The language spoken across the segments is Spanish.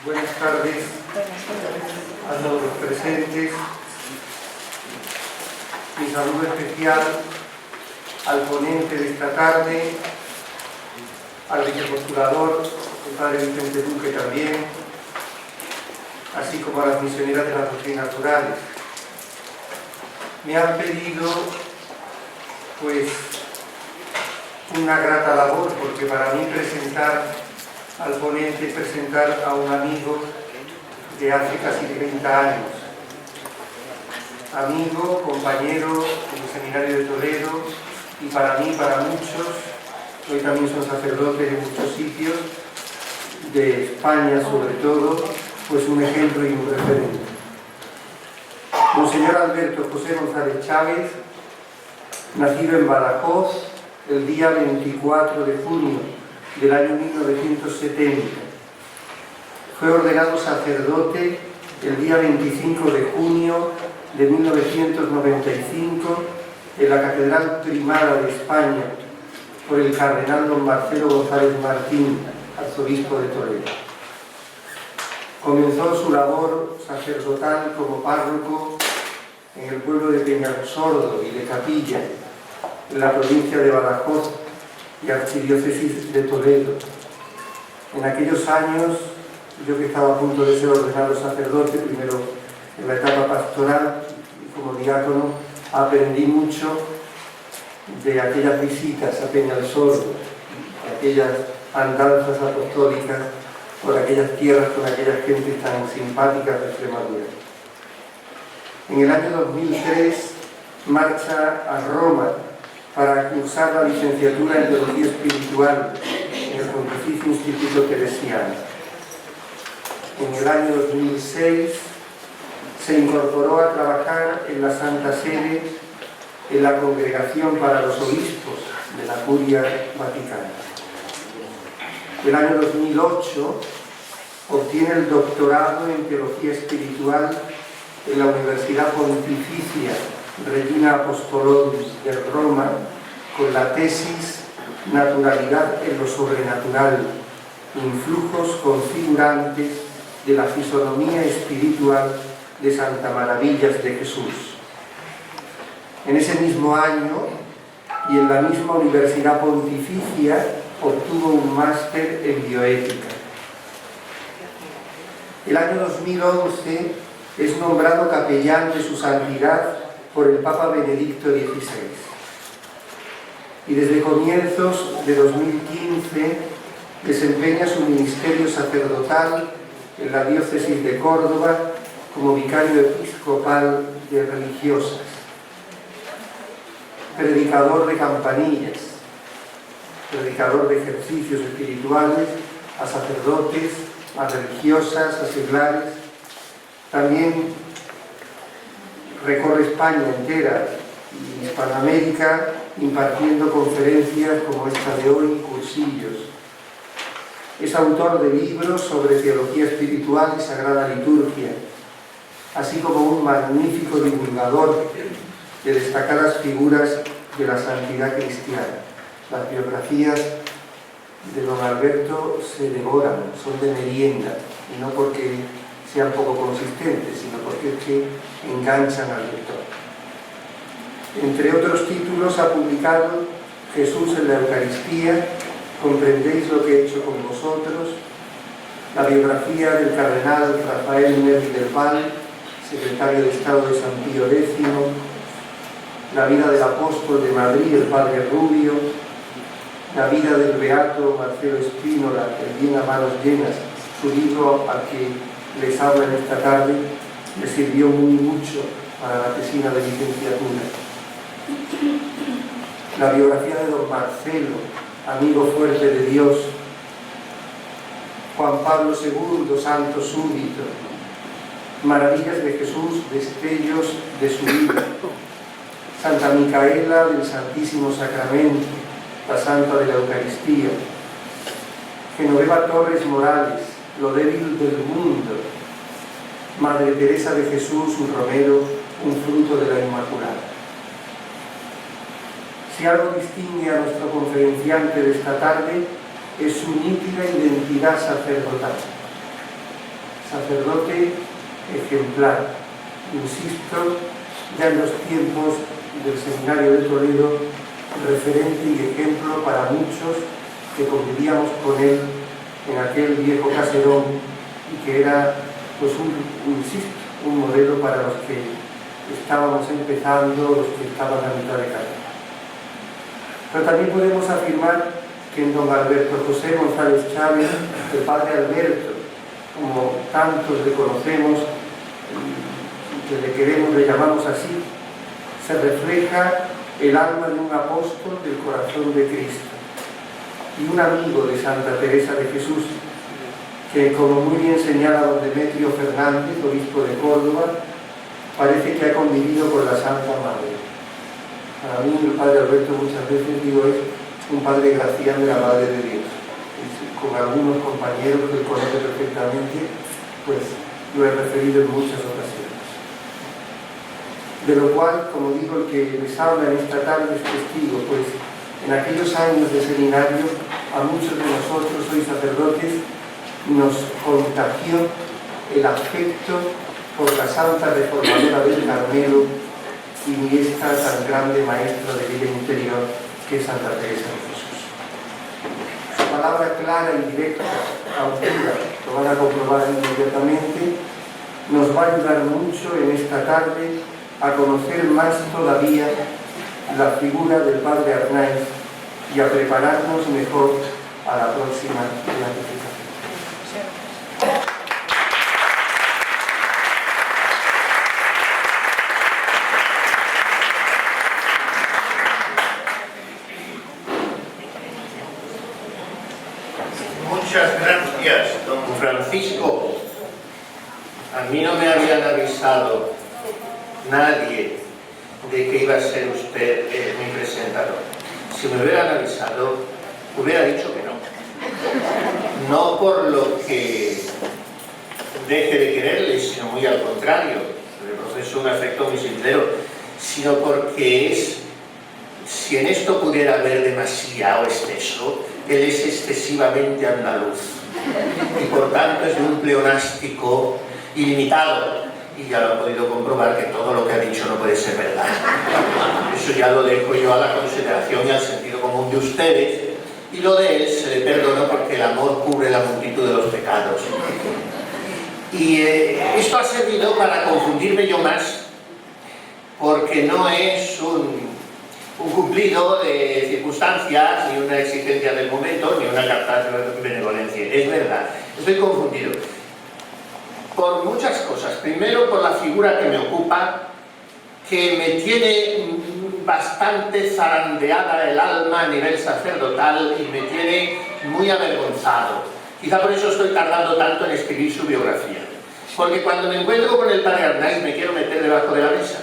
Buenas tardes a todos los presentes. Mi saludo especial al ponente de esta tarde, al vicepostulador, el padre Vicente Duque también, así como a las misioneras de las doctrinas naturales. Me han pedido, pues, una grata labor, porque para mí presentar al ponente, presentar a un amigo de hace casi 30 años. Amigo, compañero en el Seminario de Toledo, y para mí, para muchos, hoy también son sacerdotes en muchos sitios, de España sobre todo, pues un ejemplo y un referente. Monseñor Alberto José González Chávez, nacido en Badajoz el día 24 de junio del año 1970. Fue ordenado sacerdote el día 25 de junio de 1995 en la Catedral Primada de España por el cardenal don Marcelo González Martín, arzobispo de Toledo. Comenzó su labor sacerdotal como párroco en el pueblo de Peñasordo y de Capilla, en la provincia de Badajoz y archidiócesis de Toledo. En aquellos años, yo que estaba a punto de ser ordenado sacerdote, primero en la etapa pastoral y como diácono, aprendí mucho de aquellas visitas a Peñasordo, de aquellas andanzas apostólicas por aquellas tierras con aquellas gentes tan simpáticas de Extremadura. En el año 2003 marcha a Roma para cursar la licenciatura en Teología Espiritual en el Pontificio Instituto Teresiano. En el año 2006 se incorporó a trabajar en la Santa Sede en la Congregación para los Obispos de la Curia Vaticana. En el año 2008 obtiene el doctorado en Teología Espiritual en la Universidad Pontificia Regina Apostolorum de Roma, con la tesis Naturalidad en lo sobrenatural, influjos configurantes de la fisonomía espiritual de Santa Maravillas de Jesús. En ese mismo año y en la misma Universidad Pontificia obtuvo un máster en bioética. El año 2011 es nombrado capellán de su santidad por el Papa Benedicto XVI. Y desde comienzos de 2015 desempeña su ministerio sacerdotal en la diócesis de Córdoba como vicario episcopal de religiosas, predicador de campanillas, predicador de ejercicios espirituales a sacerdotes, a religiosas, a seglares. También recorre España entera y Hispanoamérica impartiendo conferencias como esta de hoy, cursillos. Es autor de libros sobre teología espiritual y sagrada liturgia, así como un magnífico divulgador de destacadas figuras de la santidad cristiana. Las biografías de don Alberto se devoran, son de merienda, y no porque sean poco consistentes, sino porque es que enganchan al lector. Entre otros títulos ha publicado Jesús en la Eucaristía, Comprendéis lo que he hecho con vosotros, la biografía del cardenal Rafael Neri del Val, secretario de Estado de San Pío X, la vida del apóstol de Madrid, el padre Rubio, la vida del beato Marcelo Espínola, El bien a manos llenas, su libro al que les habla en esta tarde, me sirvió mucho para la tesina de licenciatura. La biografía de don Marcelo, amigo fuerte de Dios, Juan Pablo II, santo súbdito, maravillas de Jesús, destellos de su vida, Santa Micaela del Santísimo Sacramento, la Santa de la Eucaristía, Genoveva Torres Morales, Lo débil del mundo, Madre Teresa de Jesús, un romero, un fruto de la Inmaculada. Si algo distingue a nuestro conferenciante de esta tarde es su nítida identidad sacerdotal. sacerdote ejemplar, insisto, ya en los tiempos del Seminario de Toledo, referente y ejemplo para muchos que convivíamos con él en aquel viejo caserón y que era, pues, un modelo para los que estábamos empezando, los que estaban a mitad de carrera. Pero también podemos afirmar que en don Alberto José González Chávez, el padre Alberto, como tantos le conocemos, que le queremos, le llamamos así, se refleja el alma de un apóstol del corazón de Cristo y un amigo de Santa Teresa de Jesús, que, como muy bien señala don Demetrio Fernández, obispo de Córdoba, parece que ha convivido con la Santa Madre. Para mí el padre Alberto, muchas veces digo, es un padre gracián de la Madre de Dios. Y con algunos compañeros que él conoce perfectamente, pues lo he referido en muchas ocasiones. De lo cual, como digo, el que les habla en esta tarde es testigo, pues en aquellos años de seminario a muchos de nosotros, hoy sacerdotes, nos contagió el afecto por la Santa Reformadora del Carmelo y esta tan grande maestra de vida interior que es Santa Teresa de Jesús. Su palabra clara y directa, cautiva, lo van a comprobar inmediatamente, nos va a ayudar mucho en esta tarde a conocer más todavía la figura del Padre Arnaiz y a prepararnos mejor a la próxima beatificación. Muchas gracias, don Francisco. A mí no me habían avisado nadie de que iba a ser usted mi presentador. Si me hubieran avisado, hubiera dicho que no. No por lo que deje de quererle, sino muy al contrario. Le profeso un afecto muy sincero, sino porque si en esto pudiera haber demasiado exceso, él es excesivamente andaluz y por tanto es de un pleonástico ilimitado. Y ya lo han podido comprobar que todo lo que ha dicho no puede ser verdad. Eso ya lo dejo yo a la consideración y al sentido común de ustedes, y lo de él se le perdona porque el amor cubre la multitud de los pecados. Y esto ha servido para confundirme yo más, porque no es un cumplido de circunstancias, ni una exigencia del momento, ni una captación de benevolencia. Es verdad, estoy confundido por muchas cosas. Primero, por la figura que me ocupa, que me tiene bastante zarandeada el alma a nivel sacerdotal y me tiene muy avergonzado. Quizá por eso estoy tardando tanto en escribir su biografía. Porque cuando me encuentro con el padre Arnaiz me quiero meter debajo de la mesa.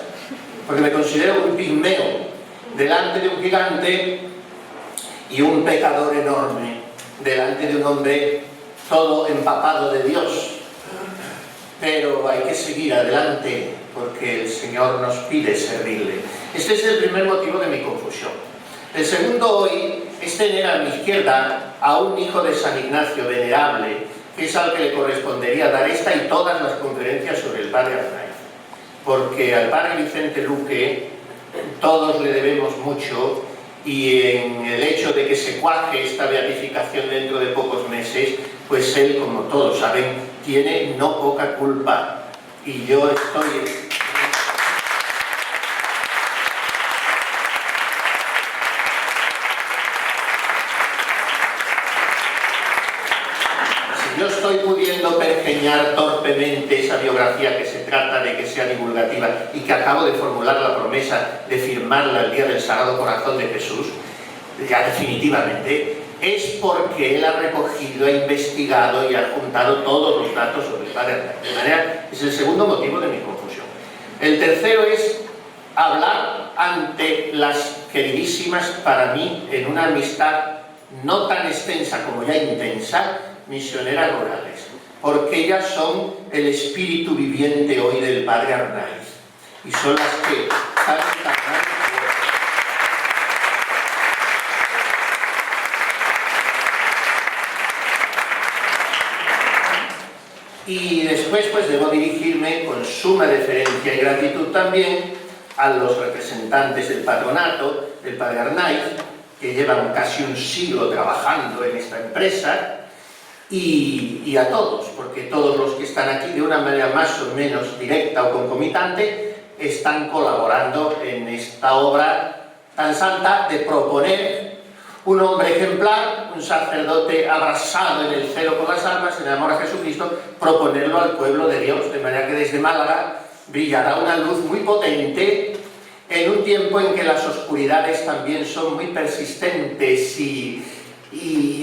Porque me considero un pigmeo delante de un gigante y un pecador enorme delante de un hombre todo empapado de Dios. Pero hay que seguir adelante porque el Señor nos pide servirle. Este es el primer motivo de mi confusión. El segundo hoy es tener a mi izquierda a un hijo de San Ignacio venerable, que es al que le correspondería dar esta y todas las conferencias sobre el padre Arnaiz. Porque al padre Vicente Luque todos le debemos mucho, y en el hecho de que se cuaje esta beatificación dentro de pocos meses, pues él, como todos saben, tiene no poca culpa. Y yo estoy... Yo estoy pudiendo pergeñar torpemente esa biografía que se trata de que sea divulgativa y que acabo de formular la promesa de firmarla el día del Sagrado Corazón de Jesús, ya definitivamente, es porque él ha recogido, ha investigado y ha juntado todos los datos sobre el padre Arnaiz. De manera, es el segundo motivo de mi confusión. El tercero es hablar ante las queridísimas, para mí, en una amistad no tan extensa como ya intensa, misioneras rurales, porque ellas son el espíritu viviente hoy del padre Arnaiz y son las que están encarnando. Y después pues debo dirigirme con suma deferencia y gratitud también a los representantes del patronato, del padre Arnaiz, que llevan casi un siglo trabajando en esta empresa, y a todos, porque todos los que están aquí de una manera más o menos directa o concomitante están colaborando en esta obra tan santa de proponer un hombre ejemplar, un sacerdote abrasado en el celo por las almas, en el amor a Jesucristo, proponerlo al pueblo de Dios, de manera que desde Málaga brillará una luz muy potente en un tiempo en que las oscuridades también son muy persistentes y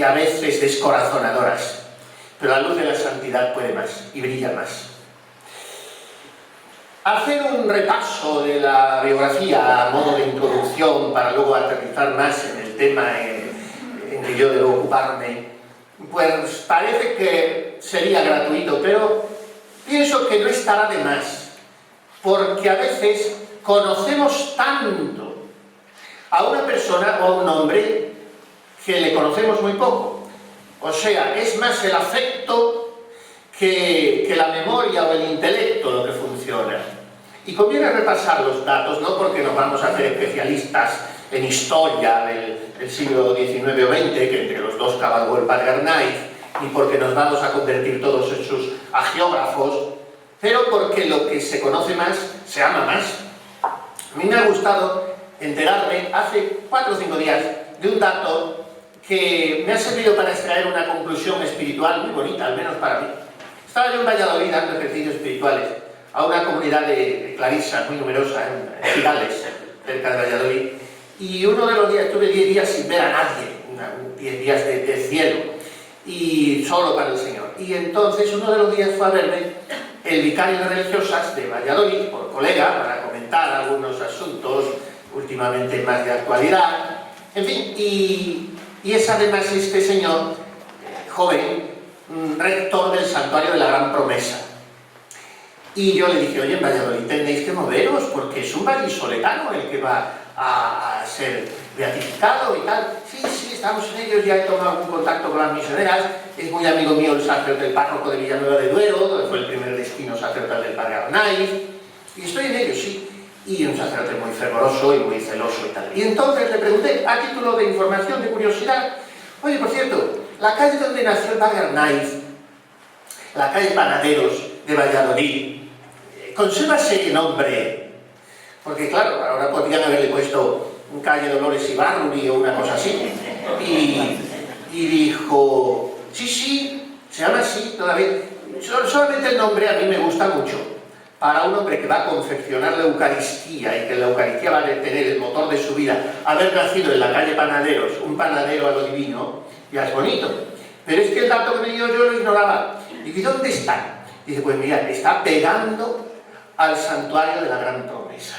a veces descorazonadoras. Pero la luz de la santidad puede más y brilla más. Hacer un repaso de la biografía a modo de introducción para luego aterrizar más en el tema en que yo debo ocuparme, pues parece que sería gratuito, pero pienso que no estará de más, porque a veces conocemos tanto a una persona o a un hombre que le conocemos muy poco. O sea, es más el afecto que la memoria o el intelecto lo que funciona. Y conviene repasar los datos, no porque nos vamos a hacer especialistas en historia del siglo XIX o XX, que entre los dos cabalgó el padre Arnaiz, ni porque nos vamos a convertir todos en sus agiógrafos, pero porque lo que se conoce más, se ama más. A mí me ha gustado enterarme hace 4 o 5 días de un dato que me ha servido para extraer una conclusión espiritual muy bonita, al menos para mí. Estaba yo en Valladolid dando ejercicios espirituales a una comunidad de clarisas muy numerosa en Cigales, cerca de Valladolid, y uno de los días, estuve 10 días sin ver a nadie, 10 días de cielo, y solo para el Señor. Y entonces uno de los días fue a verme el vicario de religiosas de Valladolid, por colega, para comentar algunos asuntos últimamente más de actualidad, en fin, y es además este señor, joven, rector del Santuario de la Gran Promesa. Y yo le dije, oye, en Valladolid tenéis que moveros, porque es un vallisoletano el que va a ser beatificado y tal. Sí, estamos en ellos, ya he tomado algún contacto con las misioneras, es muy amigo mío el sacerdote del párroco de Villanueva de Duero, donde fue el primer destino sacerdotal del padre Arnaiz, y estoy en ellos, sí. Y un sacerdote muy fervoroso y muy celoso y tal. Y entonces le pregunté, a título de información, de curiosidad, oye, por cierto, la calle donde nació el padre Arnaiz, la calle Panaderos de Valladolid, conserva ese nombre, porque claro, ahora podrían haberle puesto calle Dolores Ibarruri o una cosa así, y dijo, sí, se llama así todavía, solamente el nombre a mí me gusta mucho, para un hombre que va a confeccionar la Eucaristía y que la Eucaristía va a tener el motor de su vida, haber nacido en la calle Panaderos, un panadero a lo divino, ya es bonito, pero es que el dato que me dio yo lo ignoraba. ¿Y dónde está? Dice, pues mira, está pegando al Santuario de la Gran Promesa.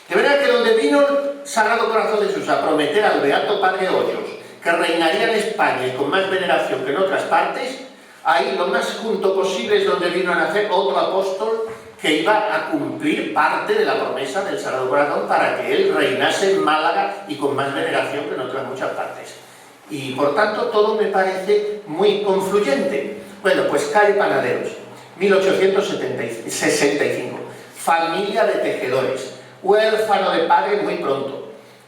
De verdad que donde vino el Sagrado Corazón de Jesús a prometer al Beato Padre Hoyos que reinaría en España y con más veneración que en otras partes, ahí lo más junto posible es donde vino a nacer otro apóstol que iba a cumplir parte de la promesa del Sagrado Corazón para que él reinase en Málaga y con más veneración que en otras muchas partes. Y por tanto todo me parece muy confluyente. Bueno, pues calle Panaderos, 1865, familia de tejedores, huérfano de padre muy pronto.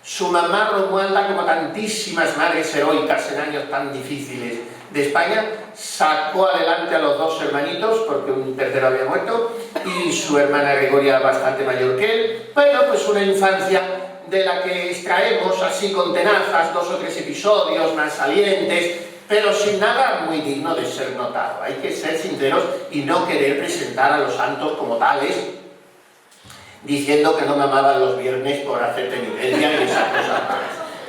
Su mamá Romualda, como tantísimas madres heroicas en años tan difíciles de España, sacó adelante a los 2 hermanitos, porque un tercero había muerto, y su hermana Gregoria, bastante mayor que él. Bueno, pues una infancia de la que extraemos así con tenazas 2 o 3 episodios más salientes, pero sin nada muy digno de ser notado. Hay que ser sinceros y no querer presentar a los santos como tales, diciendo que no mamaban los viernes por hacer penitencia y esas cosas.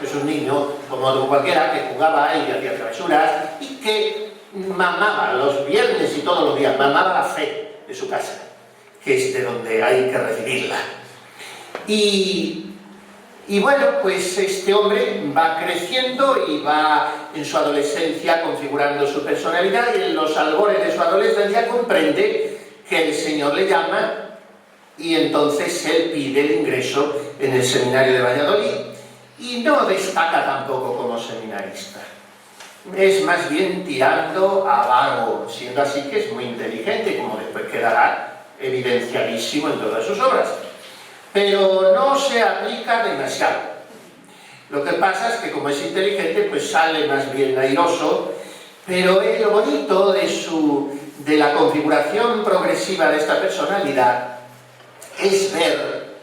Es un niño como otro cualquiera que jugaba y hacía travesuras y que mamaba los viernes y todos los días, mamaba la fe de su casa, que es de donde hay que recibirla. Y bueno, pues este hombre va creciendo y va en su adolescencia configurando su personalidad, y en los albores de su adolescencia comprende que el Señor le llama, y entonces él pide el ingreso en el seminario de Valladolid y no destaca tampoco como seminarista. es más bien tirando a vago, siendo así que es muy inteligente, como después quedará evidenciadísimo en todas sus obras. Pero no se aplica demasiado. Lo que pasa es que como es inteligente, pues sale más bien airoso, pero lo bonito de la configuración progresiva de esta personalidad es ver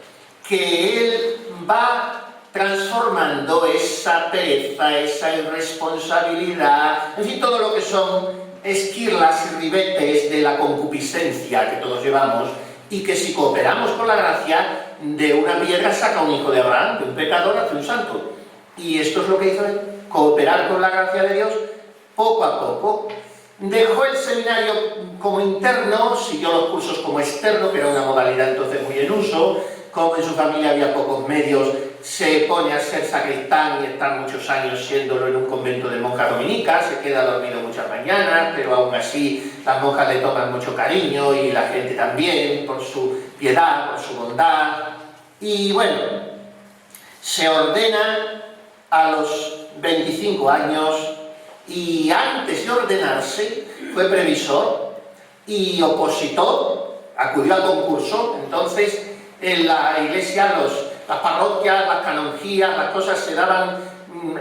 que él va transformando esa pereza, esa irresponsabilidad, en fin, todo lo que son esquirlas y ribetes de la concupiscencia que todos llevamos, y que si cooperamos con la gracia, de una piedra saca un hijo de Abraham, de un pecador hace un santo. Y esto es lo que hizo él, cooperar con la gracia de Dios poco a poco. Dejó el seminario como interno, siguió los cursos como externo, que era una modalidad entonces muy en uso. Como en su familia había pocos medios, se pone a ser sacristán y estar muchos años siéndolo en un convento de monjas dominicas, se queda dormido muchas mañanas, pero aún así las monjas le toman mucho cariño y la gente también, por su piedad, por su bondad. Y bueno, se ordena a los 25 años y antes de ordenarse fue previsor y opositor, acudió al concurso. Entonces en la iglesia las parroquias, las canonjías, las cosas se daban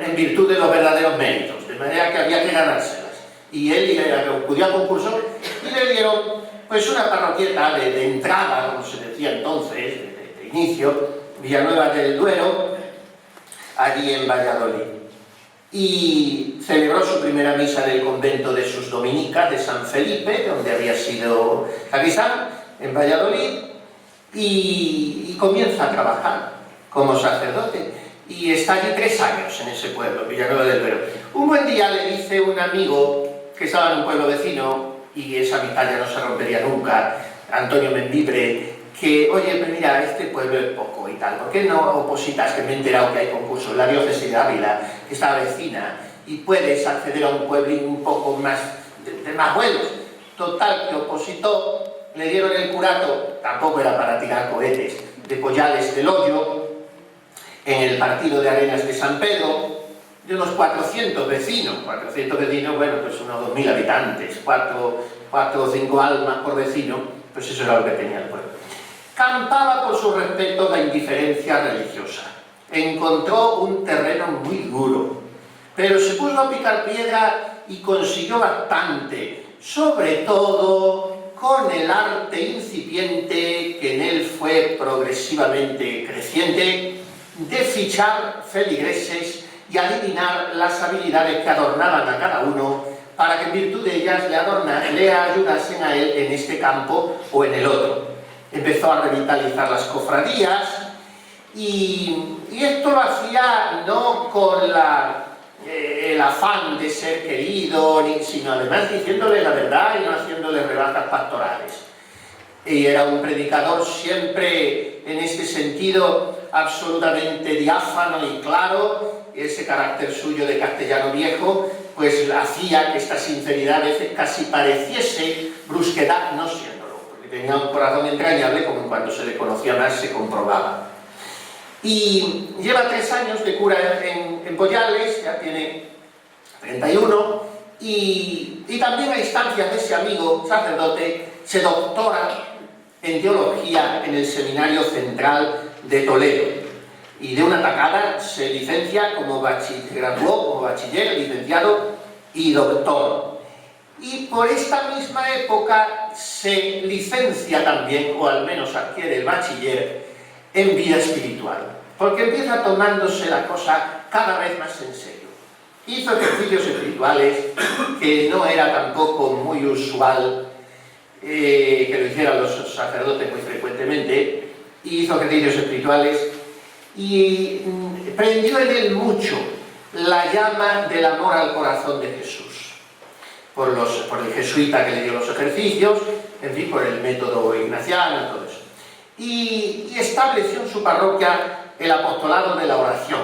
en virtud de los verdaderos méritos, de manera que había que ganárselas. Y él acudió al concurso y le dieron pues una parroquieta de entrada, como se decía entonces, de inicio, Villanueva del Duero, allí en Valladolid. Y celebró su primera misa en el convento de sus dominicas de San Felipe, donde había sido sacristán, en Valladolid, y comienza a trabajar como sacerdote. Y está allí 3 años en ese pueblo, Villanueva del Duero. Un buen día le dice un amigo que estaba en un pueblo vecino, y esa amistad ya no se rompería nunca, Antonio Membibre, que, oye, pues mira, este pueblo es poco y tal, ¿por qué no opositas? Que me he enterado que hay concurso en la diócesis de Ávila, que está vecina, y puedes acceder a un pueblín un poco más, de más vuelos. Total, que opositó, le dieron el curato, tampoco era para tirar cohetes, de Pollales del Hoyo, en el partido de Arenas de San Pedro, de unos 400 vecinos, bueno, pues unos 2000 habitantes, 4 o 5 almas por vecino, pues eso era lo que tenía el pueblo. Campaba por su respeto la indiferencia religiosa. Encontró un terreno muy duro, pero se puso a picar piedra y consiguió bastante, sobre todo con el arte incipiente que en él fue progresivamente creciente, de fichar feligreses y adivinar las habilidades que adornaban a cada uno para que en virtud de ellas le ayudasen a él en este campo o en el otro. Empezó a revitalizar las cofradías y esto lo hacía no con el afán de ser querido, sino además diciéndole la verdad y no haciéndole rebajas pastorales. Y era un predicador siempre en este sentido absolutamente diáfano y claro. Ese carácter suyo de castellano viejo pues hacía que esta sinceridad a veces casi pareciese brusquedad, no siéndolo, porque tenía un corazón entrañable, como en cuanto se le conocía más se comprobaba. Y lleva 3 años de cura en Pollales, ya tiene 31, y también a instancias de ese amigo sacerdote se doctora en teología en el Seminario Central de Toledo. Y de una tacada se licencia se graduó como bachiller, licenciado y doctor. Y por esta misma época se licencia también, o al menos adquiere el bachiller, en vida espiritual, porque empieza tomándose la cosa cada vez más en serio. Hizo ejercicios espirituales, que no era tampoco muy usual que lo hicieran los sacerdotes muy frecuentemente. Hizo ejercicios espirituales y prendió en él mucho la llama del amor al corazón de Jesús, por el jesuita que le dio los ejercicios, en fin, por el método ignaciano y todo eso. Y estableció en su parroquia el apostolado de la oración,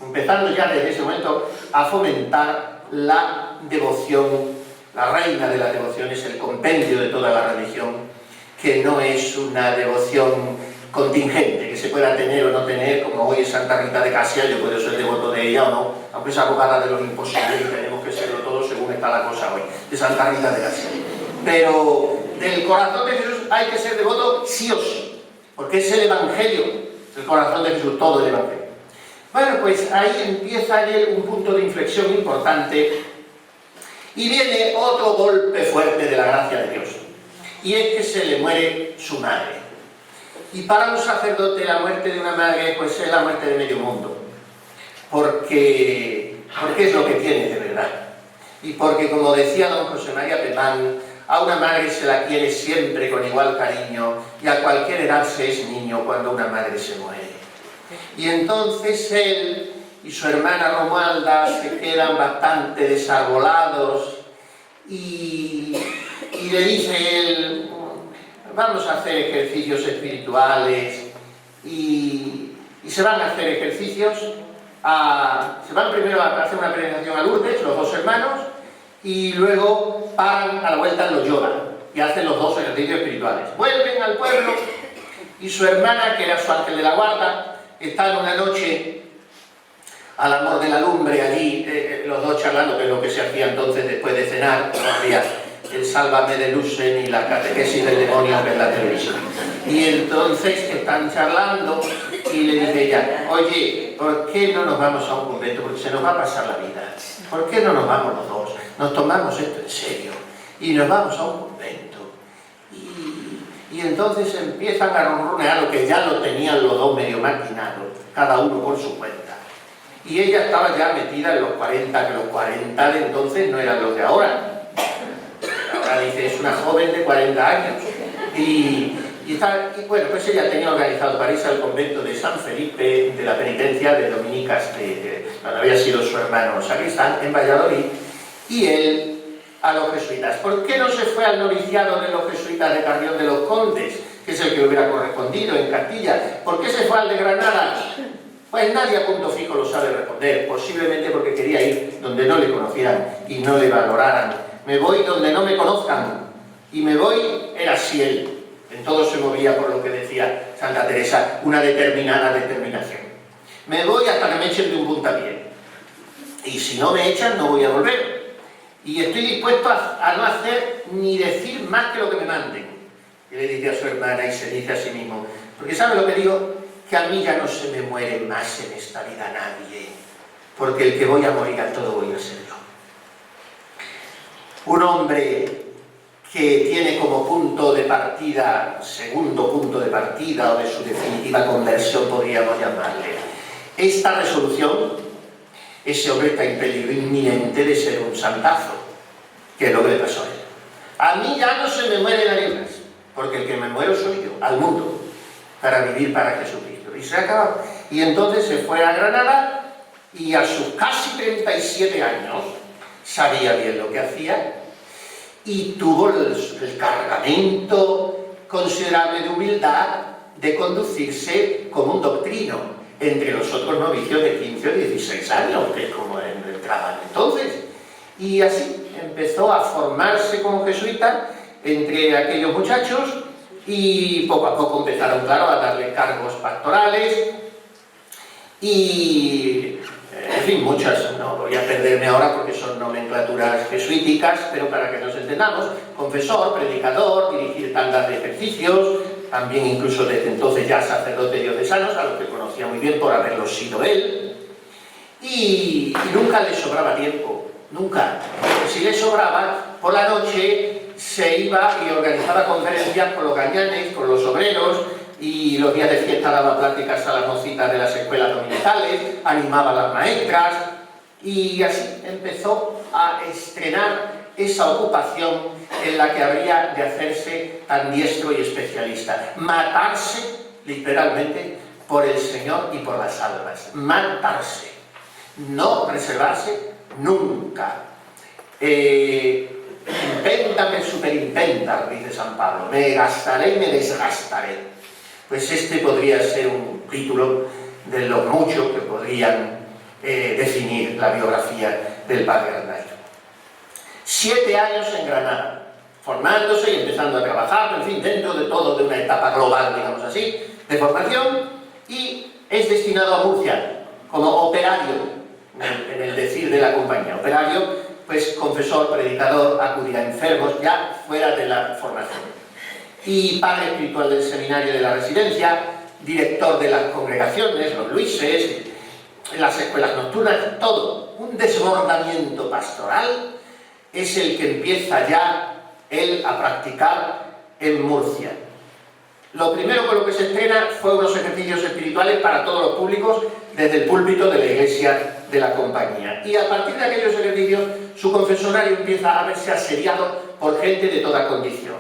empezando ya desde ese momento a fomentar la devoción. La reina de la devoción es el compendio de toda la religión, que no es una devoción contingente, que se pueda tener o no tener, como hoy es Santa Rita de Casia, yo puedo ser devoto de ella o no, aunque es abogada de los imposibles y tenemos que ser está la cosa hoy, de Santa Rita de Asia. Pero del corazón de Jesús hay que ser devoto sí o sí, porque es el Evangelio, el corazón de Jesús, todo el Evangelio. Bueno, pues ahí empieza un punto de inflexión importante y viene otro golpe fuerte de la gracia de Dios, y es que se le muere su madre. Y para un sacerdote la muerte de una madre pues es la muerte de medio mundo, porque es lo que tiene de verdad. Y porque, como decía don José María Pemán, a una madre se la quiere siempre con igual cariño, y a cualquier edad se es niño cuando una madre se muere. Y entonces él y su hermana Romualda se quedan bastante desarbolados, y le dice él: vamos a hacer ejercicios espirituales, y se van a hacer ejercicios, se van primero a hacer una peregrinación a Lourdes, los dos hermanos, y luego paran a la vuelta en los yoga, y hacen los dos ejercicios espirituales. Vuelven al pueblo, y su hermana, que era su ángel de la guarda, está en una noche al amor de la lumbre allí, los dos charlando, que es lo que se hacía entonces después de cenar, no había el Sálvame de Luce ni la catequesis del demonio que es la televisión. Y entonces están charlando y le dice ella: oye, ¿por qué no nos vamos a un convento? Porque se nos va a pasar la vida. ¿Por qué no nos vamos los dos? Nos tomamos esto en serio y nos vamos a un convento. Y entonces empiezan a ronronear lo que ya lo tenían los dos medio maquinado, cada uno por su cuenta. Y ella estaba ya metida en los 40, que los 40 de entonces no eran los de ahora. Ahora dice, es una joven de 40 años. Y bueno, pues ella tenía organizado para irse al convento de San Felipe de la Penitencia de Dominicas, donde había sido su hermano sacristán, en Valladolid, y él a los jesuitas. ¿Por qué no se fue al noviciado de los jesuitas de Carrión de los Condes, que es el que hubiera correspondido en Castilla? ¿Por qué se fue al de Granada? Pues nadie a punto fijo lo sabe responder, posiblemente porque quería ir donde no le conocieran y no le valoraran. Me voy donde no me conozcan, y me voy, era así él. En todo se movía por lo que decía Santa Teresa, una determinada determinación. Me voy hasta que me echen de un puntapié, y si no me echan no voy a volver, y estoy dispuesto a no hacer ni decir más que lo que me manden. Y le dice a su hermana y se dice a sí mismo, porque ¿sabe lo que digo? Que a mí ya no se me muere más en esta vida nadie, porque el que voy a morir a todo voy a ser yo. Un hombre que tiene como punto de partida, segundo punto de partida, o de su definitiva conversión, podríamos llamarle, esta resolución, ese hombre está en peligro inminente de ser un santazo, que es lo que le pasó a él. A mí ya no se me muere nadie más, porque el que me muero soy yo, al mundo, para vivir para Jesucristo. Y se acabó. Y entonces se fue a Granada, y a sus casi 37 años sabía bien lo que hacía, y tuvo el cargamento considerable de humildad de conducirse como un doctrino entre los otros novicios de 15 o 16 años, que es como entraban entonces. Y así empezó a formarse como jesuita entre aquellos muchachos, y poco a poco empezaron, claro, a darle cargos pastorales, y en fin, muchas, no voy a perderme ahora porque son nomenclaturas jesuíticas, pero para que nos entendamos: confesor, predicador, dirigir tandas de ejercicios, también incluso desde entonces ya sacerdote diocesanos, a los que conocía muy bien por haberlo sido él, y nunca le sobraba tiempo, nunca. Si le sobraba, por la noche se iba y organizaba conferencias con los gañanes, con los obreros, y los días de fiesta daba pláticas a las mocitas de las escuelas dominicales, animaba a las maestras, y así empezó a estrenar esa ocupación en la que habría de hacerse tan diestro y especialista: matarse, literalmente, por el Señor y por las almas. Matarse, no reservarse nunca. Impéntame superimpenta, dice San Pablo, me gastaré y me desgastaré. Pues este podría ser un título de los muchos que podrían definir la biografía del padre Arnaiz. 7 años en Granada, formándose y empezando a trabajar, en fin, dentro de todo, de una etapa global, digamos así, de formación, y es destinado a Murcia como operario, en el decir de la compañía. Operario, pues confesor, predicador, acudía a enfermos, ya fuera de la formación. Y padre espiritual del seminario de la residencia, director de las congregaciones, los Luises, las escuelas nocturnas, todo. Un desbordamiento pastoral es el que empieza ya él a practicar en Murcia. Lo primero con lo que se estrena fue unos ejercicios espirituales para todos los públicos desde el púlpito de la iglesia de la compañía. Y a partir de aquellos ejercicios, su confesionario empieza a verse asediado por gente de toda condición.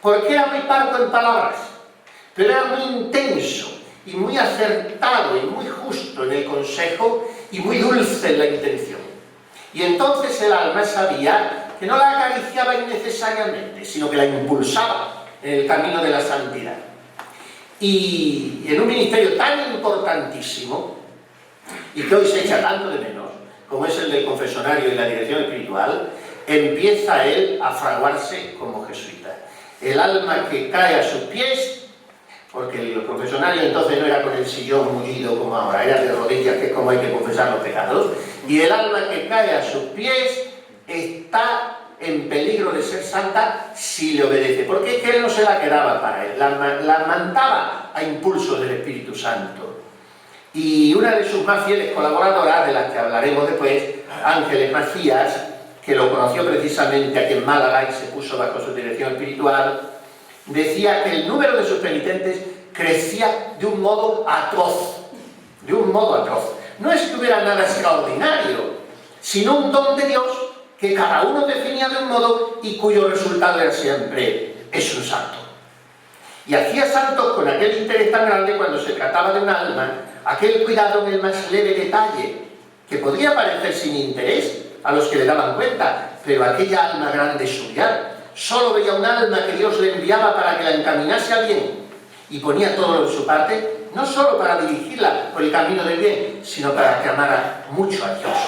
Porque era muy parco en palabras, pero era muy intenso y muy acertado y muy justo en el consejo y muy dulce en la intención. Y entonces el alma sabía que no la acariciaba innecesariamente, sino que la impulsaba en el camino de la santidad. Y en un ministerio tan importantísimo, y que hoy se echa tanto de menos, como es el del confesionario y la dirección espiritual, empieza él a fraguarse como jesuita. El alma que cae a sus pies, porque el confesionario entonces no era con el sillón mullido como ahora, era de rodillas, que es como hay que confesar los pecados, y el alma que cae a sus pies está en peligro de ser santa si le obedece, porque es que él no se la quedaba para él, la mandaba a impulsos del Espíritu Santo. Y una de sus más fieles colaboradoras, de las que hablaremos después, Ángeles Macías, que lo conoció precisamente aquí en Málaga y se puso bajo su dirección espiritual, decía que el número de sus penitentes crecía de un modo atroz, de un modo atroz. No es que hubiera nada extraordinario, sino un don de Dios que cada uno definía de un modo y cuyo resultado era siempre es un santo. Y hacía santos con aquel interés tan grande cuando se trataba de un alma, aquel cuidado en el más leve detalle, que podría parecer sin interés a los que le daban cuenta, pero aquella alma grande suya solo veía un alma que Dios le enviaba para que la encaminase al bien, y ponía todo de su parte, no solo para dirigirla por el camino del bien, sino para que amara mucho a Dios.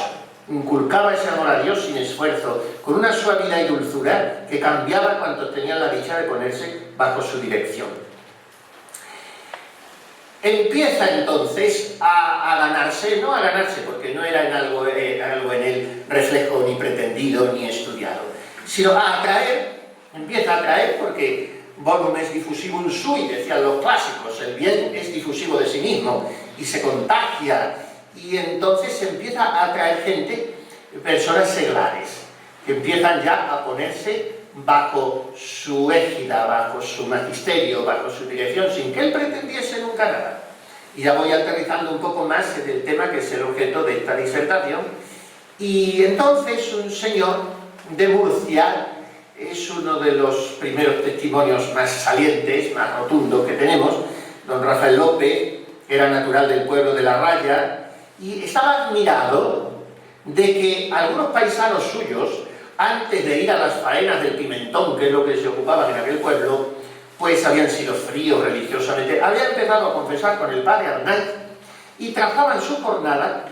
Inculcaba ese amor a Dios sin esfuerzo, con una suavidad y dulzura que cambiaba cuantos tenían la dicha de ponerse bajo su dirección. Empieza entonces a ganarse, no a ganarse porque no era en algo en él reflejo ni pretendido ni estudiado, sino a atraer, empieza a atraer porque bonum est diffusivum sui, decían los clásicos, el bien es difusivo de sí mismo y se contagia. Y entonces empieza a atraer gente, personas seglares, que empiezan ya a ponerse bajo su égida, bajo su magisterio, bajo su dirección, sin que él pretendiese nunca nada. Y ya voy aterrizando un poco más en el tema que es el objeto de esta disertación. Y entonces un señor de Murcia, es uno de los primeros testimonios más salientes, más rotundos que tenemos, don Rafael López, era natural del pueblo de La Raya, y estaba admirado de que algunos paisanos suyos, antes de ir a las faenas del pimentón, que es lo que se ocupaban en aquel pueblo, pues habían sido fríos religiosamente, habían empezado a confesar con el padre Arnaiz y trazaban su jornada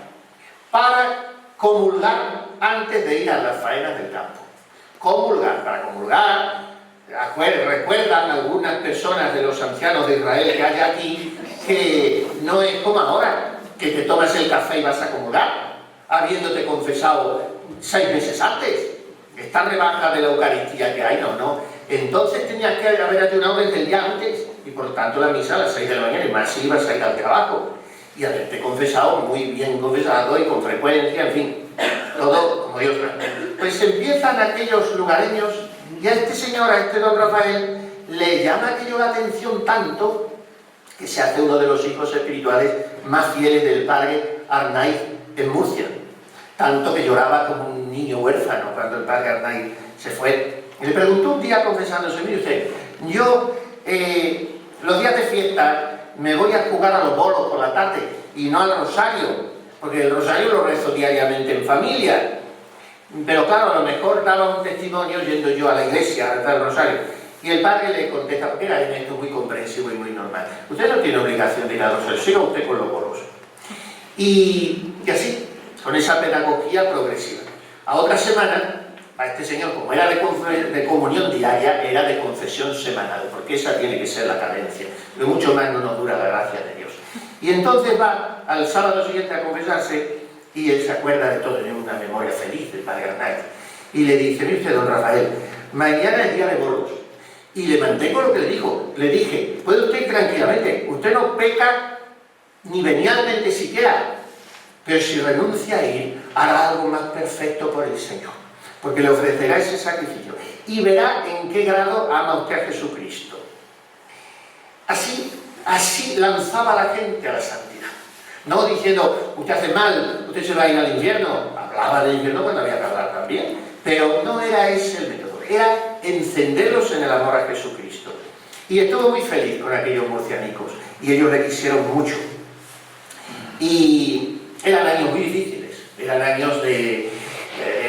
para comulgar antes de ir a las faenas del campo. Comulgar, para comulgar, recuerdan algunas personas de los ancianos de Israel que hay aquí, que no es como ahora, que te tomas el café y vas a comulgar, habiéndote confesado 6 meses antes. Esta rebaja de la Eucaristía que hay, no. Entonces tenías que haber ayunado desde el día antes, y por tanto la misa a las 6 de la mañana, y más si ibas a ir al trabajo, y haberte confesado muy bien confesado y con frecuencia, en fin, todo como Dios manda. Pues empiezan aquellos lugareños, y a este señor, a este don Rafael, le llama aquello la atención tanto, que se hace uno de los hijos espirituales más fieles del padre Arnaiz en Murcia. Tanto que lloraba como un niño huérfano cuando el padre Arnaiz se fue. Y le preguntó un día confesándose, mire usted, yo los días de fiesta me voy a jugar a los bolos por la tarde y no al rosario, porque el rosario lo rezo diariamente en familia. Pero claro, a lo mejor daba un testimonio yendo yo a la iglesia a rezar el rosario. Y el padre le contesta, porque era esto muy comprensivo y muy normal. Usted no tiene obligación de ir al rosario, siga usted con los bolos. Y así, con esa pedagogía progresiva. A otra semana, a este señor, como era de comunión diaria, era de confesión semanal, porque esa tiene que ser la cadencia. Pero mucho más no nos dura la gracia de Dios. Y entonces va al sábado siguiente a confesarse y él se acuerda de todo, tiene una memoria feliz del padre Arnaiz, y le dice: mire usted, don Rafael, mañana es día de bolos, y le mantengo lo que le dijo. Le dije: puede usted ir tranquilamente, usted no peca ni venialmente siquiera, pero si renuncia a ir, hará algo más perfecto por el Señor, porque le ofrecerá ese sacrificio y verá en qué grado ama usted a Jesucristo. Así lanzaba a la gente a la santidad, no diciendo: usted hace mal, usted se va a ir al infierno. Hablaba del infierno cuando había que hablar también, pero no era ese el método, era encenderlos en el amor a Jesucristo. Y estuvo muy feliz con aquellos murcianicos, y ellos le quisieron mucho. Y eran años muy difíciles, eran años de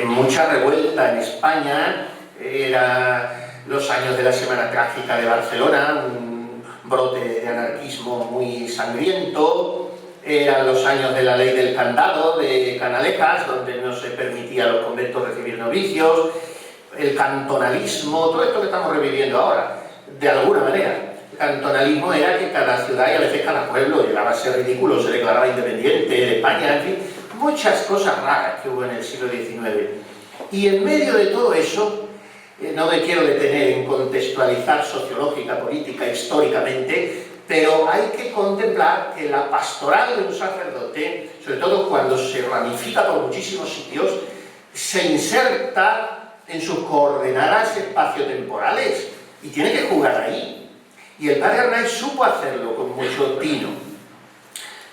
mucha revuelta en España, eran los años de la Semana Trágica de Barcelona, un brote de anarquismo muy sangriento, eran los años de la ley del candado de Canalejas, donde no se permitía a los conventos recibir novicios, el cantonalismo, todo esto que estamos reviviendo ahora, de alguna manera. El cantonalismo era que cada ciudad y a veces cada pueblo llegaba a ser ridículo, se declaraba independiente de España, en fin, muchas cosas raras que hubo en el siglo XIX. Y en medio de todo eso, no me quiero detener en contextualizar sociológica, política, históricamente, pero hay que contemplar que la pastoral de un sacerdote, sobre todo cuando se ramifica por muchísimos sitios, se inserta en sus coordenadas espaciotemporales y tiene que jugar ahí. Y el padre Arnaiz supo hacerlo con mucho tino.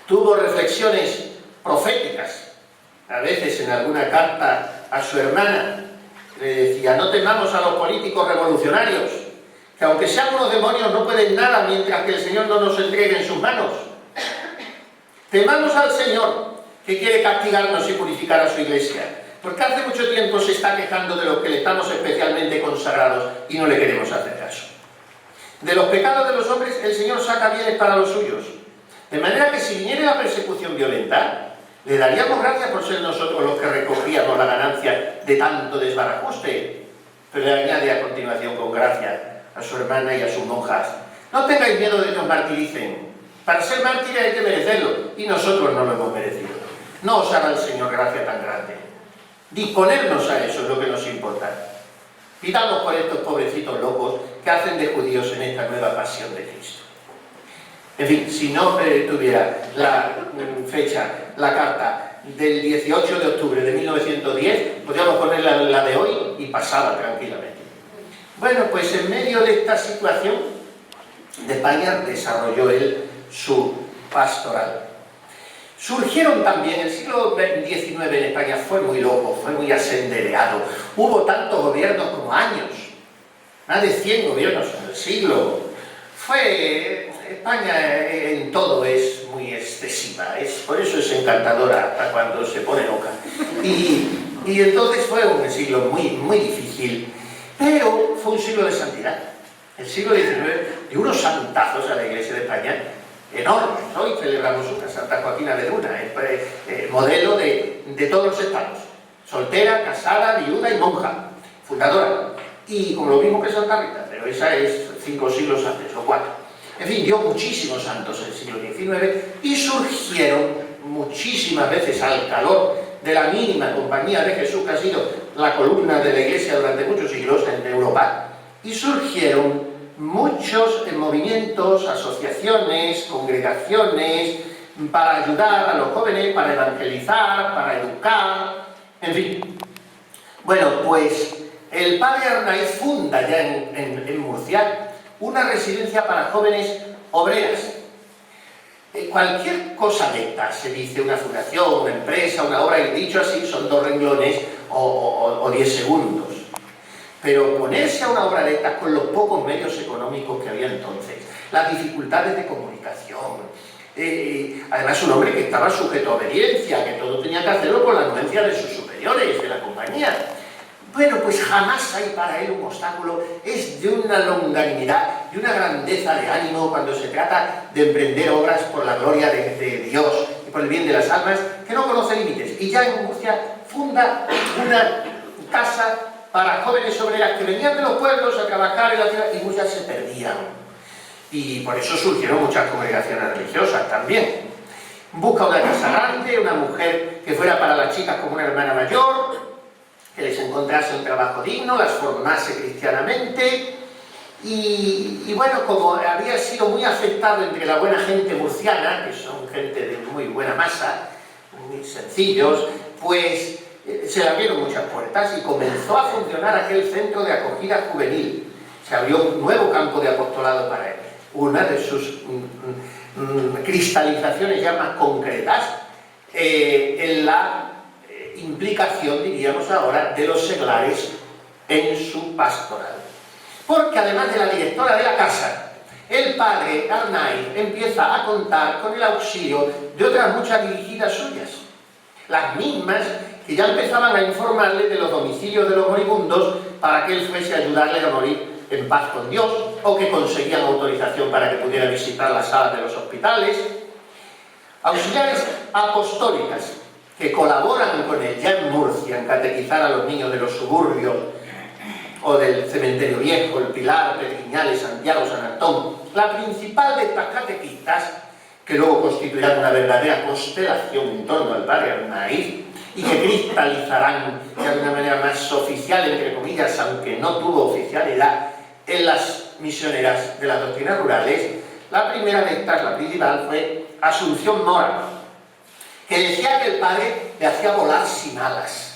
Tuvo reflexiones proféticas, a veces en alguna carta a su hermana, le decía: no temamos a los políticos revolucionarios, que aunque sean unos demonios no pueden nada mientras que el Señor no nos entregue en sus manos. Temamos al Señor, que quiere castigarnos y purificar a su iglesia, porque hace mucho tiempo se está quejando de los que le estamos especialmente consagrados y no le queremos hacer caso. De los pecados de los hombres el Señor saca bienes para los suyos, de manera que si viniera la persecución violenta, le daríamos gracias por ser nosotros los que recogíamos la ganancia de tanto desbarajuste. Pero le añade a continuación con gracia a su hermana y a sus monjas: no tengáis miedo de que os martiricen. Para ser mártires hay que merecerlo, y nosotros no lo hemos merecido. No os hará el Señor gracia tan grande. Disponernos a eso es lo que nos importa. Pidamos por estos pobrecitos locos que hacen de judíos en esta nueva pasión de Cristo. En fin, si no tuviera la fecha, la carta del 18 de octubre de 1910, podríamos poner la de hoy y pasaba tranquilamente. Bueno, pues en medio de esta situación, de España desarrolló él su pastoral. Surgieron también, el siglo XIX en España fue muy loco, fue muy asendereado. Hubo tantos gobiernos como años, más de 100 gobiernos en el siglo. España en todo es muy excesiva, por eso es encantadora hasta cuando se pone loca. Y entonces fue un siglo muy, muy difícil, pero fue un siglo de santidad. El siglo XIX dio unos santazos a la Iglesia de España enormes. Hoy celebramos una Santa Joaquina de Luna, modelo de todos los estados: soltera, casada, viuda y monja, fundadora. Y como lo mismo que Santa Rita, pero esa es 5 siglos antes, o 4. En fin, dio muchísimos santos en el siglo XIX y surgieron muchísimas veces al calor de la mínima compañía de Jesús, que ha sido la columna de la Iglesia durante muchos siglos en Europa, y surgieron muchos movimientos, asociaciones, congregaciones, para ayudar a los jóvenes, para evangelizar, para educar, en fin. Bueno, pues el padre Arnaiz funda ya en Murcia una residencia para jóvenes obreras. Cualquier cosa de esta, se dice una fundación, una empresa, una obra, y dicho así son 2 renglones o 10 segundos. Pero ponerse a una obra de estas con los pocos medios económicos que había entonces, las dificultades de comunicación, además un hombre que estaba sujeto a obediencia, que todo tenía que hacerlo con la anuencia de sus superiores, de la compañía. Bueno, pues jamás hay para él un obstáculo. Es de una longanimidad, de una grandeza de ánimo cuando se trata de emprender obras por la gloria de Dios y por el bien de las almas, que no conoce límites. Y ya en Murcia funda una casa para jóvenes obreras que venían de los pueblos a trabajar en la tierra y muchas se perdían. Y por eso surgieron muchas congregaciones religiosas también. Busca una casa grande, una mujer que fuera para las chicas como una hermana mayor, que les encontrase un trabajo digno, las formase cristianamente. Y bueno, como había sido muy afectado entre la buena gente murciana, que son gente de muy buena masa, muy sencillos, pues se le abrieron muchas puertas y comenzó a funcionar aquel centro de acogida juvenil. Se abrió un nuevo campo de apostolado para él. Una de sus cristalizaciones ya más concretas en la implicación, diríamos ahora, de los seglares en su pastoral. Porque además de la directora de la casa, el padre Arnaiz empieza a contar con el auxilio de otras muchas dirigidas suyas, las mismas que ya empezaban a informarle de los domicilios de los moribundos para que él fuese a ayudarle a morir en paz con Dios, o que conseguían autorización para que pudiera visitar las salas de los hospitales. Auxiliares apostólicas que colaboran con él ya en Murcia en catequizar a los niños de los suburbios o del Cementerio Viejo, el Pilar, Pedriñales, Santiago, San Antón. La principal de estas catequistas, que luego constituirán una verdadera constelación en torno al padre Arnaiz y que cristalizarán de alguna manera más oficial, entre comillas, aunque no tuvo oficialidad, en las misioneras de las doctrinas rurales. La primera de estas, la principal, fue Asunción Mora, que decía que el padre le hacía volar sin alas,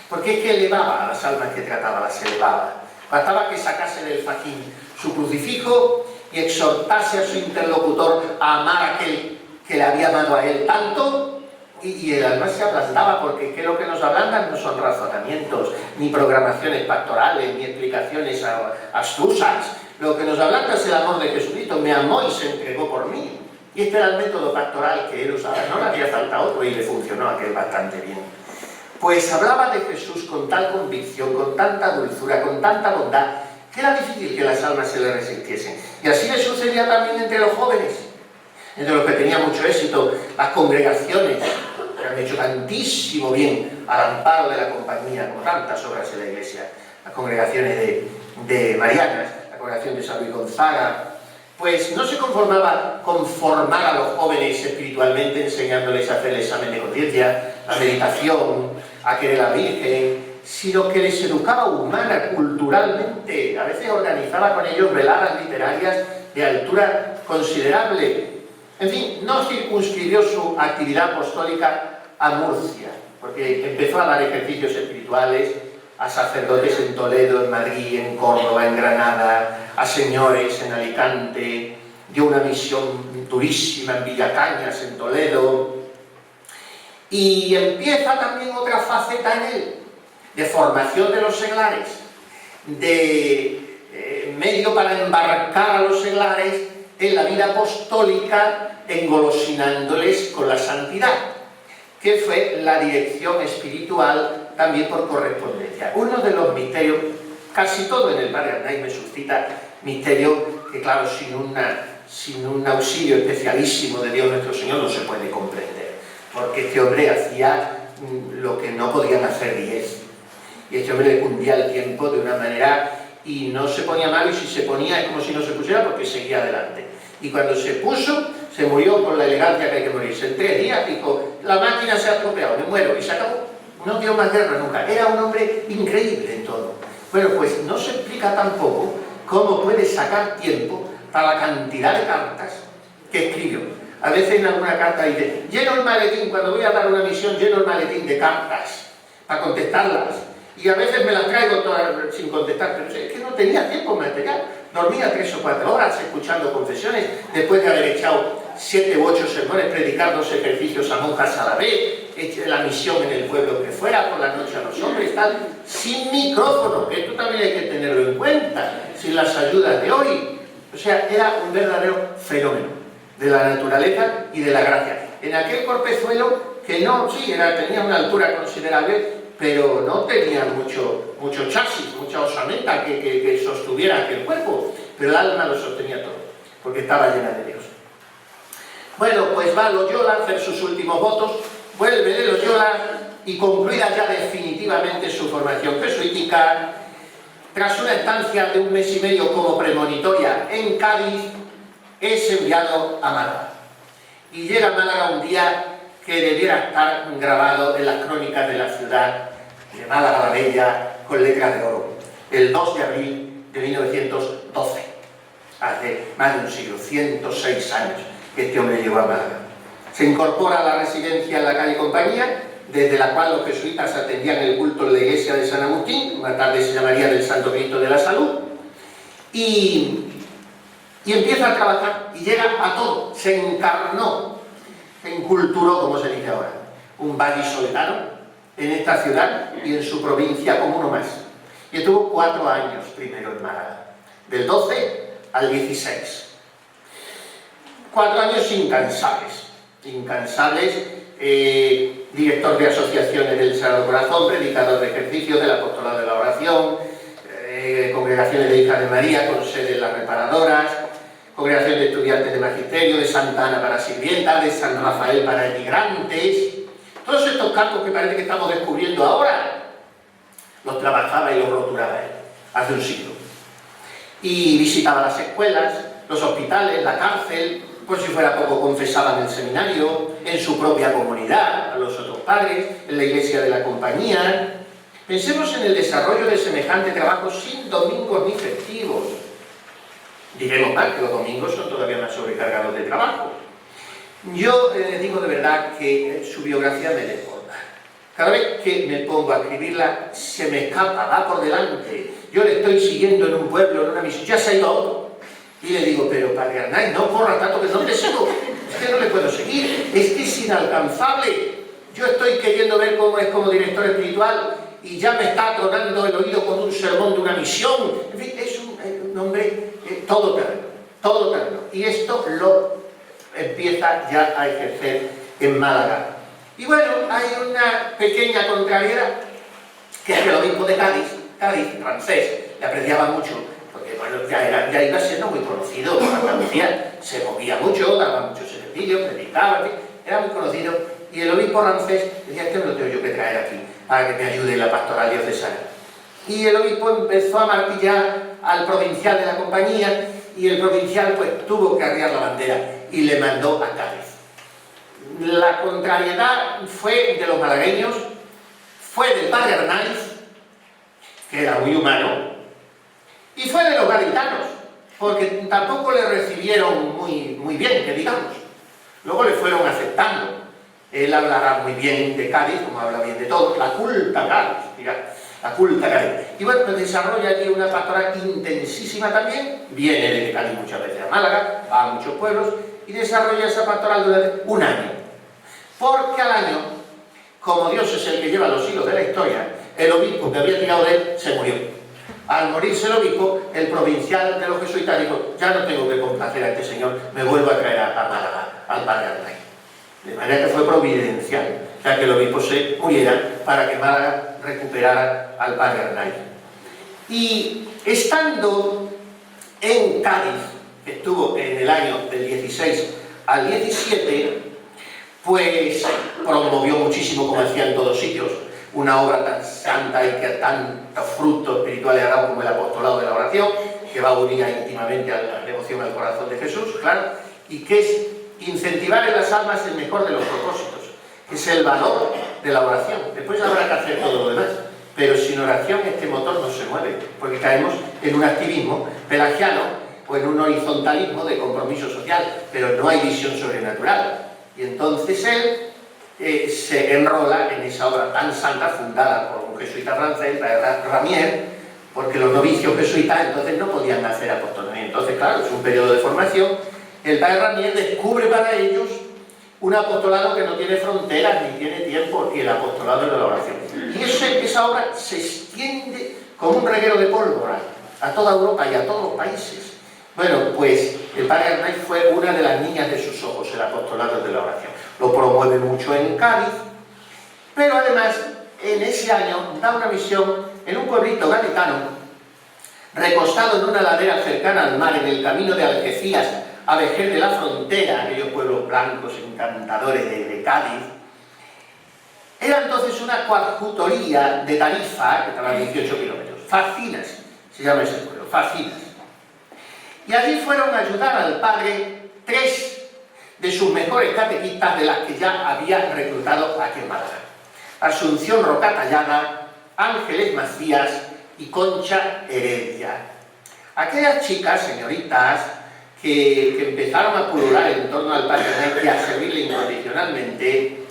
porque es que elevaba a las almas que trataba, las elevaba. Bastaba que sacase del fajín su crucifijo y exhortase a su interlocutor a amar a aquel que le había amado a él tanto, y el alma se ablandaba, porque es que lo que nos ablandan no son razonamientos, ni programaciones pastorales, ni explicaciones abstrusas. Lo que nos ablanda es el amor de Jesucristo. Me amó y se entregó por mí. Y este era el método pastoral que él usaba. No le hacía falta otro y le funcionó aquel bastante bien. Pues hablaba de Jesús con tal convicción, con tanta dulzura, con tanta bondad, que era difícil que las almas se le resistiesen. Y así le sucedía también entre los jóvenes, entre los que tenían mucho éxito, las congregaciones, que han hecho tantísimo bien al amparo de la compañía, como tantas obras en la iglesia, las congregaciones de Marianas, la congregación de San Luis Gonzaga, pues no se conformaba con formar a los jóvenes espiritualmente, enseñándoles a hacer el examen de conciencia, la meditación, a querer a la Virgen, sino que les educaba humana, culturalmente. A veces organizaba con ellos veladas literarias de altura considerable. En fin, no circunscribió su actividad apostólica a Murcia, porque empezó a dar ejercicios espirituales a sacerdotes en Toledo, en Madrid, en Córdoba, en Granada, a señores en Alicante, dio una misión durísima en Villacañas, en Toledo, y empieza también otra faceta en él, de formación de los seglares, de medio para embarcar a los seglares en la vida apostólica, engolosinándoles con la santidad, que fue la dirección espiritual también por correspondencia. Uno de los misterios, casi todo en el padre Arnaiz me suscita misterio que, claro, sin un auxilio especialísimo de Dios nuestro Señor no se puede comprender, porque este hombre hacía lo que no podían hacer 10, y este hombre le cundía el tiempo de una manera y no se ponía mal, y si se ponía es como si no se pusiera, porque seguía adelante. Y cuando se puso, se murió con la elegancia que hay que morirse. En 3 días dijo, la máquina se ha estropeado, me muero, y se acabó. No dio más guerra nunca. Era un hombre increíble en todo. Bueno, pues no se explica tampoco cómo puede sacar tiempo para la cantidad de cartas que escribió. A veces en alguna carta dice, lleno el maletín, cuando voy a dar una misión, lleno el maletín de cartas para contestarlas. Y a veces me las traigo todas sin contestar, pero es que no tenía tiempo material. Dormía 3 o 4 horas escuchando confesiones, después de haber echado 7 u 8 sermones, predicar 2 ejercicios a monjas a la vez, la misión en el pueblo que fuera, por la noche a los hombres, tal, sin micrófono, que esto también hay que tenerlo en cuenta, sin las ayudas de hoy. O sea, era un verdadero fenómeno de la naturaleza y de la gracia. En aquel corpezuelo, que no, sí, tenía una altura considerable, pero no tenía mucho chasis, mucha osamenta que sostuviera aquel cuerpo, pero el alma lo sostenía todo, porque estaba llena de Dios. Bueno, pues va a Loyola a hacer sus últimos votos, vuelve de Loyola y concluida ya definitivamente su formación jesuítica, tras una estancia de 1 mes y medio como premonitoria en Cádiz, es enviado a Málaga. y llega a Málaga un día que debiera estar grabado en las crónicas de la ciudad de Málaga la Bella con letras de oro, el 2 de abril de 1912, hace más de un siglo, 106 años que este hombre llegó a Málaga. Se incorpora a la residencia en la calle Compañía, desde la cual los jesuitas atendían el culto en la iglesia de San Agustín, una tarde se llamaría del Santo Cristo de la Salud, y empieza a trabajar y llega a todo, se encarnó, se enculturó, como se dice ahora, un vallisoletano en esta ciudad y en su provincia como uno más. Y estuvo 4 años primero en Málaga, del 12 al 16. 4 años incansables, director de asociaciones del Sagrado Corazón, predicador de ejercicios del apostolado de la oración, congregaciones de hijas de María con sede en las reparadoras, congregación de estudiantes de magisterio, de Santa Ana para sirvientas, de San Rafael para emigrantes. Todos estos campos que parece que estamos descubriendo ahora, los trabajaba y los roturaba él, hace un siglo. Y visitaba las escuelas, los hospitales, la cárcel, por si fuera poco confesaba en el seminario, en su propia comunidad, a los otros padres, en la iglesia de la Compañía. Pensemos en el desarrollo de semejante trabajo sin domingos ni festivos. Diremos mal que los domingos son todavía más sobrecargados de trabajo. Yo digo de verdad que su biografía me desborda. Cada vez que me pongo a escribirla, se me escapa, va por delante. Yo le estoy siguiendo en un pueblo, en una misión, ya se ha ido a otro. Y le digo, pero Padre Arnaiz, no corra tanto que no te sigo, es que no le puedo seguir, es que es inalcanzable. Yo estoy queriendo ver cómo es como director espiritual y ya me está tronando el oído con un sermón de una misión. En fin, es un hombre todoterreno. Y esto lo empieza ya a ejercer en Málaga. Y bueno, hay una pequeña contrariedad, que es que el obispo de Cádiz, francés, le apreciaba mucho, porque bueno, ya iba siendo muy conocido por Andalucía, se movía mucho, daba muchos servicios, predicaba, en fin, era muy conocido, y el obispo francés decía, este me lo tengo yo que traer aquí, para que me ayude en la pastoral diocesana. Y el obispo empezó a martillar al provincial de la Compañía, y el provincial pues tuvo que arriar la bandera y le mandó a Cádiz. La contrariedad fue de los malagueños, fue del Padre Arnaiz, que era muy humano, y fue de los gaditanos, porque tampoco le recibieron muy bien, que digamos. Luego le fueron aceptando. Él hablará muy bien de Cádiz, como habla bien de todos, la culta Cádiz, mirad, la culta Cádiz. Y bueno, pues desarrolla allí una pastoral intensísima también, viene de Cádiz muchas veces a Málaga, va a muchos pueblos, y desarrolla esa pastoral durante un año. Porque al año, como Dios es el que lleva los hilos de la historia, el obispo que había tirado de él se murió. Al morirse el obispo, el provincial de los jesuitas dijo, ya no tengo que complacer a este señor, me vuelvo a traer a Málaga, al Padre Arnaiz. De manera que fue providencial, o sea que el obispo se muriera para que Málaga recuperara al Padre Arnaiz. Y estando en Cádiz, que estuvo en el año del 16 al 17, pues promovió muchísimo, como decía en todos sitios, una obra tan santa y que tantos frutos espirituales ha dado como el apostolado de la oración, que va unida íntimamente a la devoción al corazón de Jesús, claro, y que es incentivar en las almas el mejor de los propósitos, que es el valor de la oración. Después habrá que hacer todo lo demás, pero sin oración este motor no se mueve, porque caemos en un activismo pelagiano o en un horizontalismo de compromiso social, pero no hay visión sobrenatural. Y entonces él se enrola en esa obra tan santa fundada por un jesuita francés, Ramier, porque los novicios jesuitas entonces no podían hacer apostolado. Entonces, claro, es un periodo de formación. El padre Ramier descubre para ellos un apostolado que no tiene fronteras ni tiene tiempo, y el apostolado de la oración. Y esa obra se extiende como un reguero de pólvora a toda Europa y a todos los países. Bueno, pues el padre Arnaiz fue una de las niñas de sus ojos, el apostolado de la oración. Lo promueve mucho en Cádiz, pero además en ese año da una misión en un pueblito gaditano, recostado en una ladera cercana al mar, en el camino de Algeciras a Vejer de la Frontera, aquellos pueblos blancos encantadores de Cádiz. Era entonces una coadjutoría de Tarifa, que estaba a 18 kilómetros, Facinas, se llama ese pueblo, Facinas. Y allí fueron a ayudar al padre 3 de sus mejores catequistas, de las que ya había reclutado aquí en Málaga: Asunción Rocatallada, Ángeles Macías y Concha Heredia. Aquellas chicas, señoritas, que empezaron a pulular en torno al Padre Arnaiz y a servirle incondicionalmente,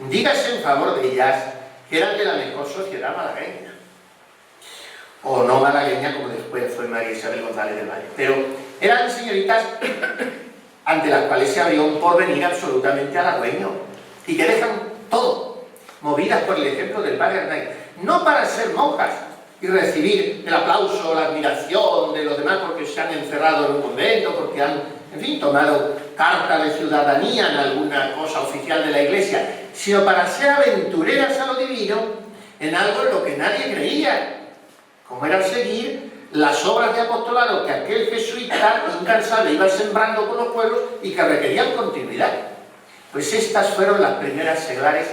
dígase en favor de ellas que eran de la mejor sociedad malagueña, o no malagueña como después fue María Isabel González del Valle, pero eran señoritas ante las cuales se abrió un porvenir absolutamente halagüeño y que dejan todo, movidas por el ejemplo del Padre Arnaiz, no para ser monjas y recibir el aplauso o la admiración de los demás porque se han encerrado en un convento, porque han, en fin, tomado carta de ciudadanía en alguna cosa oficial de la Iglesia, sino para ser aventureras a lo divino en algo en lo que nadie creía, como era seguir las obras de apostolado que aquel jesuita incansable iba sembrando con los pueblos y que requerían continuidad. Pues estas fueron las primeras seglares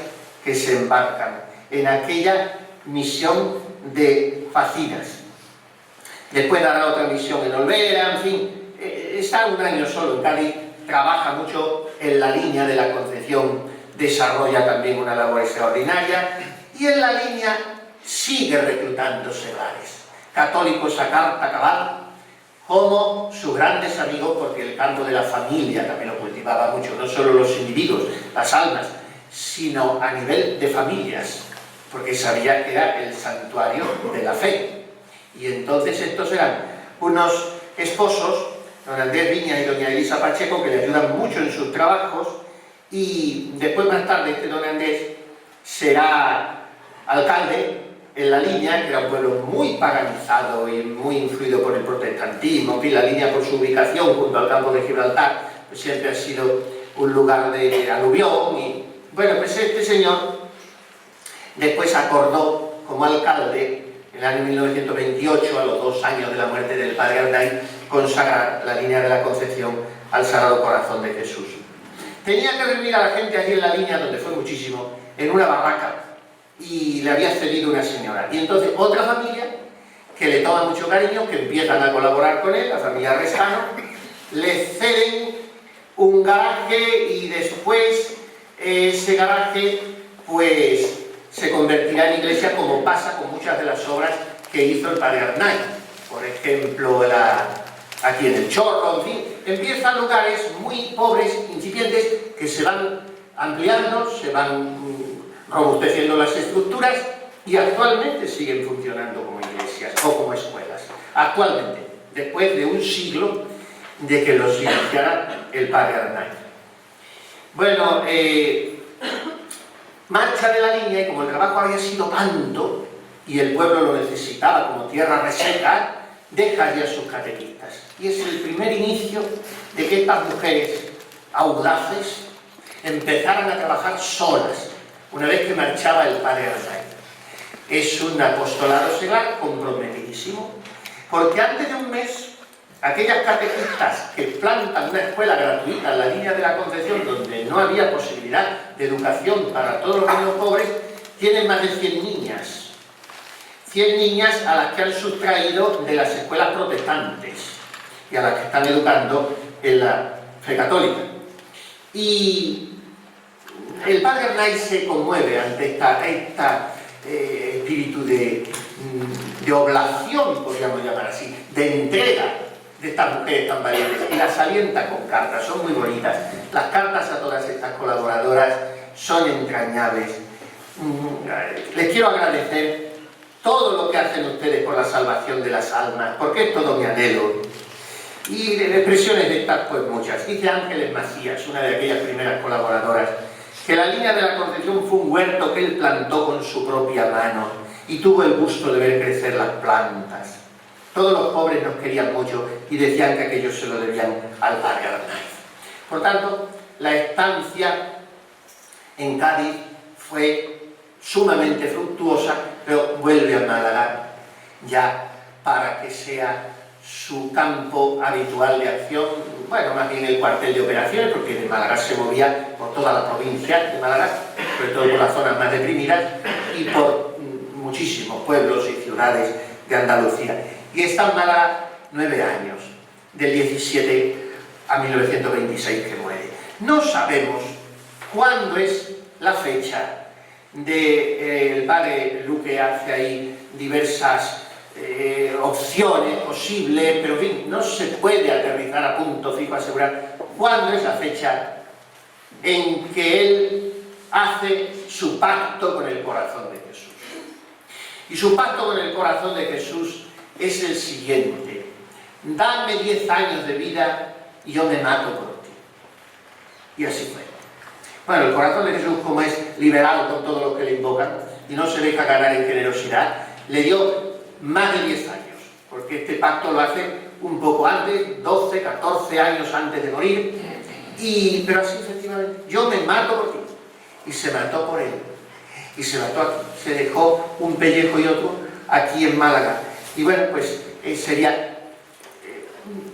que se embarcan en aquella misión de Facinas. Después dará otra misión en Olvera, en fin, está un año solo en Cádiz, trabaja mucho en la línea de la Concepción, desarrolla también una labor extraordinaria y en la línea sigue reclutando seglares, católicos a carta cabal, como sus grandes amigos, porque el canto de la familia también lo cultivaba mucho, no solo los individuos, las almas, sino a nivel de familias, porque sabía que era el santuario de la fe. Y entonces estos eran unos esposos, don Andrés Viñas y doña Elisa Pacheco, que le ayudan mucho en sus trabajos, y después más tarde este don Andrés será alcalde en La Línea, que era un pueblo muy paganizado y muy influido por el protestantismo. Y La Línea, por su ubicación junto al campo de Gibraltar, pues siempre ha sido un lugar de aluvión. Y bueno, pues este señor después acordó como alcalde, en el año 1928, a los 2 años de la muerte del Padre Arnaiz, consagrar La Línea de la Concepción al Sagrado Corazón de Jesús. Tenía que reunir a la gente allí en La Línea, donde fue muchísimo, en una barraca, y le había cedido una señora. Y entonces otra familia, que le toma mucho cariño, que empiezan a colaborar con él, la familia Rescano, le ceden un garaje y después ese garaje, pues, se convertirá en iglesia, como pasa con muchas de las obras que hizo el Padre Arnaiz. Por ejemplo, aquí en el Chorro, en fin, empiezan lugares muy pobres, incipientes, que se van ampliando, se van robusteciendo las estructuras y actualmente siguen funcionando como iglesias o como escuelas. Actualmente, después de un siglo de que los iniciara el Padre Arnaiz. Bueno, marcha de La Línea, y como el trabajo había sido tanto y el pueblo lo necesitaba como tierra reseca, deja ya sus catequistas. Y es el primer inicio de que estas mujeres audaces empezaran a trabajar solas, una vez que marchaba el Padre Arnaiz. Es un apostolado seglar comprometidísimo, porque antes de un mes, aquellas catequistas que plantan una escuela gratuita en La Línea de la Concepción, donde no había posibilidad de educación para todos los niños pobres, tienen más de 100 niñas. 100 niñas a las que han sustraído de las escuelas protestantes y a las que están educando en la fe católica. Y el Padre Arnaiz se conmueve ante este espíritu de oblación, podríamos llamar así, de entrega de estas mujeres tan valientes, y las alienta con cartas. Son muy bonitas. Las cartas a todas estas colaboradoras son entrañables. Les quiero agradecer todo lo que hacen ustedes por la salvación de las almas, porque es todo mi anhelo. Y de expresiones de estas, pues muchas. Dice Ángeles Macías, una de aquellas primeras colaboradoras, que La Línea de la Concepción fue un huerto que él plantó con su propia mano y tuvo el gusto de ver crecer las plantas. Todos los pobres nos querían mucho y decían que aquello se lo debían al Padre Arnaiz. Por tanto, la estancia en Cádiz fue sumamente fructuosa, pero vuelve a Málaga ya para que sea su campo habitual de acción, bueno, más bien el cuartel de operaciones, porque de Málaga se movía por toda la provincia de Málaga, sobre todo por las zonas más deprimidas y por muchísimos pueblos y ciudades de Andalucía. Y está en Málaga 9 años, del 17 a 1926 que muere. No sabemos cuándo es la fecha el padre Luque hace ahí diversas opciones posibles, pero en fin, no se puede aterrizar a punto fijo, asegurar cuándo es la fecha en que él hace su pacto con el corazón de Jesús. Y su pacto con el corazón de Jesús es el siguiente: dame 10 años de vida y yo me mato por ti. Y así fue. Bueno, el corazón de Jesús, como es liberal con todo lo que le invocan y no se deja ganar en generosidad, le dio más de 10 años, porque este pacto lo hace un poco antes, 12, 14 años antes de morir, pero así efectivamente, yo me mato por ti. Y se mató por él, y se mató aquí, se dejó un pellejo y otro aquí en Málaga. Y bueno, pues sería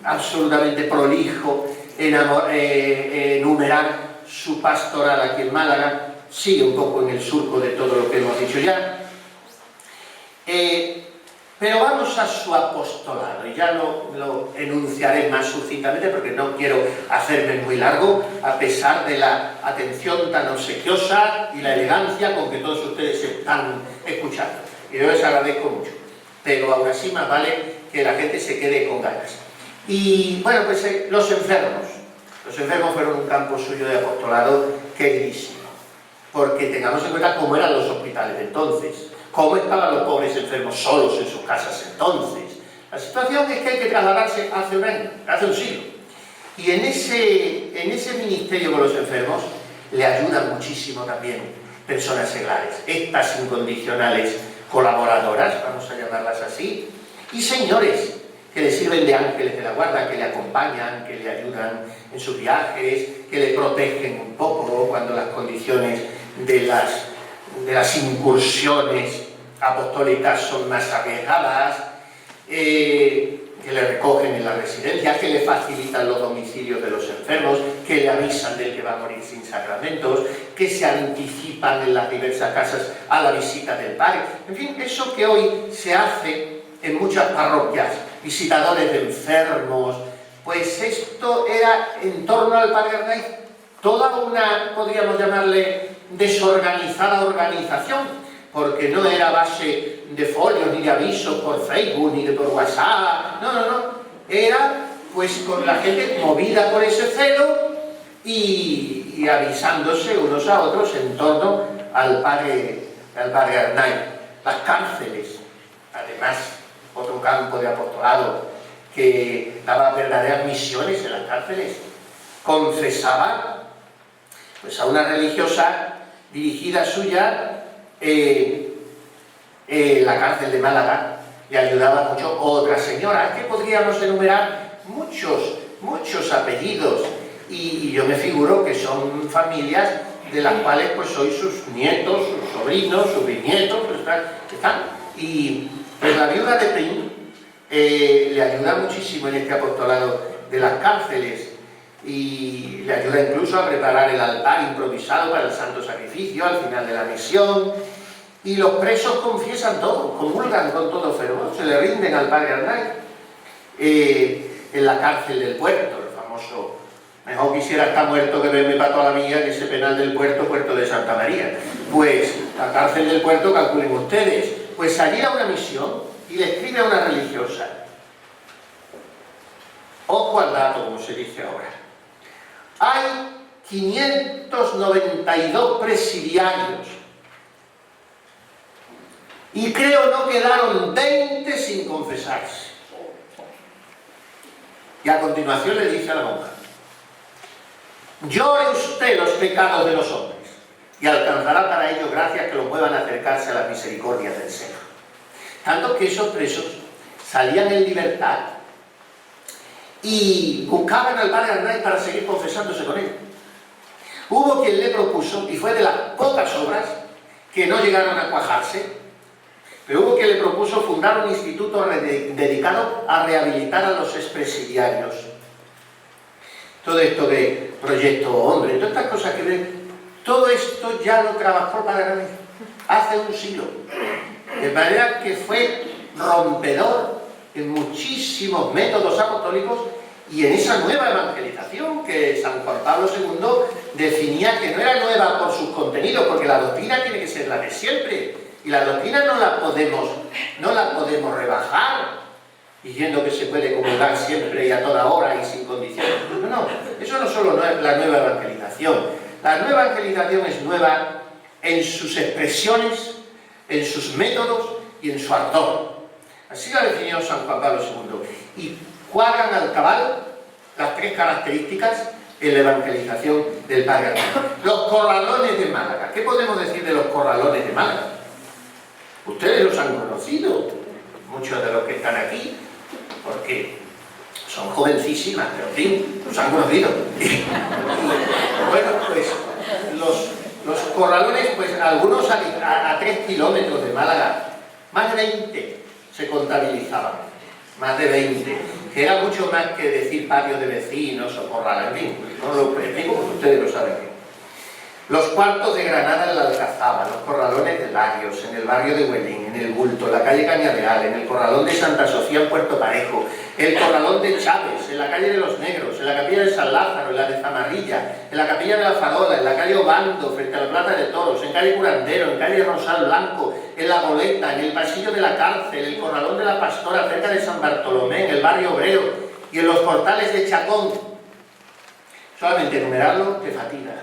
absolutamente prolijo enumerar su pastoral aquí en Málaga, sigue un poco en el surco de todo lo que hemos dicho ya. Pero vamos a su apostolado, y ya lo enunciaré más sucintamente porque no quiero hacerme muy largo, a pesar de la atención tan obsequiosa y la elegancia con que todos ustedes están escuchando. Y yo les agradezco mucho, pero aún así más vale que la gente se quede con ganas. Y bueno, pues los enfermos fueron un campo suyo de apostolado queridísimo, porque tengamos en cuenta cómo eran los hospitales de entonces, cómo estaban los pobres enfermos solos en sus casas entonces. La situación es que hay que trasladarse hace un año, hace un siglo. Y en ese ministerio con los enfermos le ayudan muchísimo también personas seglares, estas incondicionales colaboradoras, vamos a llamarlas así, y señores que le sirven de ángeles de la guarda, que le acompañan, que le ayudan en sus viajes, que le protegen un poco cuando las condiciones de las incursiones apostólicas son más arriesgadas, que le recogen en la residencia, que le facilitan los domicilios de los enfermos, que le avisan del que va a morir sin sacramentos, que se anticipan en las diversas casas a la visita del Padre. En fin, eso que hoy se hace en muchas parroquias, visitadores de enfermos, pues esto era en torno al Padre Arnaiz toda una, podríamos llamarle, desorganizada organización, porque no era a base de folios, ni de avisos por Facebook, ni por WhatsApp, no, era pues con la gente movida por ese celo y avisándose unos a otros en torno al Padre Arnaiz. Las cárceles, además, otro campo de apostolado que daba verdaderas misiones en las cárceles, confesaba pues a una religiosa dirigida suya la cárcel de Málaga, le ayudaba mucho otra señora, que podríamos enumerar muchos apellidos, y yo me figuro que son familias de las cuales pues soy sus nietos, sus sobrinos, sus bisnietos, pues están. Y pues la viuda de Prim le ayuda muchísimo en este apostolado de las cárceles, y le ayuda incluso a preparar el altar improvisado para el santo sacrificio al final de la misión. Y los presos confiesan todo, comulgan con todo fervor, se le rinden al Padre Arnaiz. En la cárcel del Puerto, el famoso, mejor quisiera estar muerto que verme para toda la vida en ese penal del Puerto, Puerto de Santa María. Pues la cárcel del Puerto, calculen ustedes, pues salía a una misión y le escribe a una religiosa: ojo al dato, como se dice ahora, hay 592 presidiarios y creo no quedaron 20 sin confesarse. Y a continuación le dice a la monja: llore usted los pecados de los hombres y alcanzará para ello gracias que lo muevan a acercarse a las misericordias del Señor. Tanto que esos presos salían en libertad y buscaban al Padre Arnaiz para seguir confesándose con él. Hubo quien le propuso, y fue de las pocas obras que no llegaron a cuajarse, pero hubo quien le propuso fundar un instituto dedicado a rehabilitar a los expresidiarios. Todo esto de Proyecto Hombre, todas estas cosas que ven, todo esto ya lo trabajó el Padre Arnaiz hace un siglo. De manera que fue rompedor en muchísimos métodos apostólicos y en esa nueva evangelización que San Juan Pablo II definía que no era nueva por sus contenidos, porque la doctrina tiene que ser la de siempre, y la doctrina no la podemos rebajar, diciendo que se puede comulgar siempre y a toda hora y sin condiciones. No, eso no solo es la nueva evangelización. La nueva evangelización es nueva en sus expresiones, en sus métodos y en su ardor. Así la definió San Juan Pablo II. Y cuadran al cabal las tres características en la evangelización del Padre Antonio. Los corralones de Málaga. ¿Qué podemos decir de los corralones de Málaga? Ustedes los han conocido, muchos de los que están aquí, porque son jovencísimas, pero en fin, los han conocido. Bueno, pues los corralones, pues algunos a 3 kilómetros de Málaga, más de 20 se contabilizaban, más de 20, que era mucho más que decir patio de vecinos o corral, en fin, no lo explico porque ustedes lo saben bien. Los cuartos de Granada en la Alcazaba, los corralones de Larios, en el barrio de Huelín, en el Bulto, en la calle Cañaveral, en el corralón de Santa Sofía en Puerto Parejo, el corralón de Chávez, en la calle de los Negros, en la capilla de San Lázaro, en la de Zamarrilla, en la capilla de la Farola, en la calle Obando, frente a la Plaza de Toros, en calle Curandero, en calle Rosal Blanco, en la Goleta, en el pasillo de la cárcel, el corralón de la Pastora, cerca de San Bartolomé, en el barrio Obrero y en los portales de Chacón. Solamente enumerarlo te fatiga.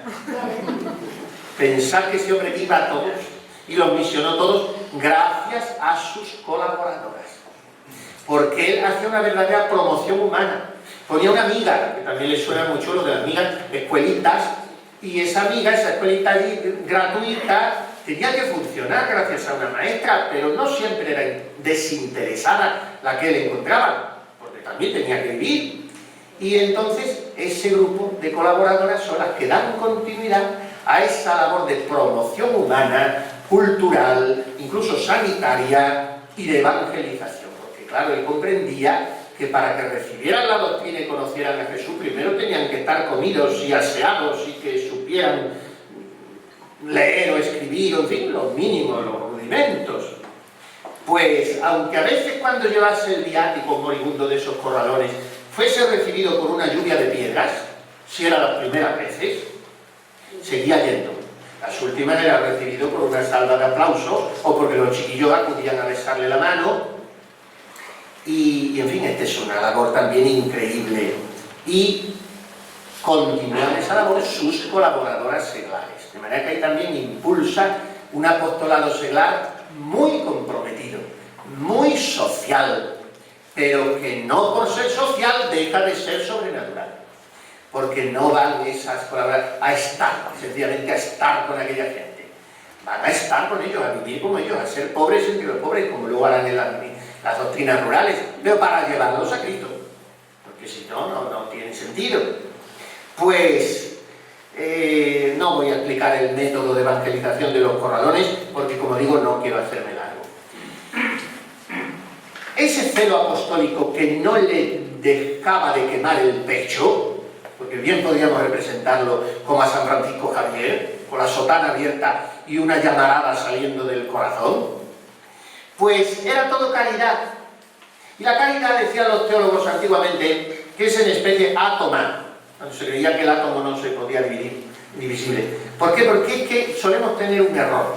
Pensar que ese hombre iba a todos y los misionó todos gracias a sus colaboradoras. Porque él hacía una verdadera promoción humana. Ponía una amiga, que también le suena mucho lo de las amigas, escuelitas, y esa amiga, esa escuelita allí, gratuita, tenía que funcionar gracias a una maestra, pero no siempre era desinteresada la que él encontraba, porque también tenía que vivir. Y entonces ese grupo de colaboradoras son las que dan continuidad a esa labor de promoción humana, cultural, incluso sanitaria y de evangelización. Porque claro, él comprendía que para que recibieran la doctrina y conocieran a Jesús, primero tenían que estar comidos y aseados y que supieran leer o escribir, en fin, los mínimos, los rudimentos. Pues, aunque a veces cuando llevase el viático moribundo de esos corralones fuese recibido por una lluvia de piedras, si era las primeras veces, seguía yendo. Las últimas era recibido por una salva de aplausos o porque los chiquillos acudían a besarle la mano. Y en fin, esta es una labor también increíble. Y continúan esa labor sus colaboradoras seglares. De manera que ahí también impulsa un apostolado seglar muy comprometido, muy social, pero que no por ser social deja de ser sobrenatural. Porque no van esas colaboradoras a estar, sencillamente a estar con aquella gente. Van a estar con ellos, a vivir como ellos, a ser pobres entre los pobres, como luego harán en las doctrinas rurales, pero para llevarlos a Cristo. Porque si no, no tiene sentido. Pues no voy a explicar el método de evangelización de los corralones, porque como digo, no quiero hacerme largo. Ese celo apostólico que no le dejaba de quemar el pecho, porque bien podríamos representarlo como a San Francisco Javier, con la sotana abierta y una llamarada saliendo del corazón, pues era todo caridad. Y la caridad, decían los teólogos antiguamente, que es en especie átoma, cuando se creía que el átomo no se podía dividir, divisible. ¿Por qué? Porque es que solemos tener un error.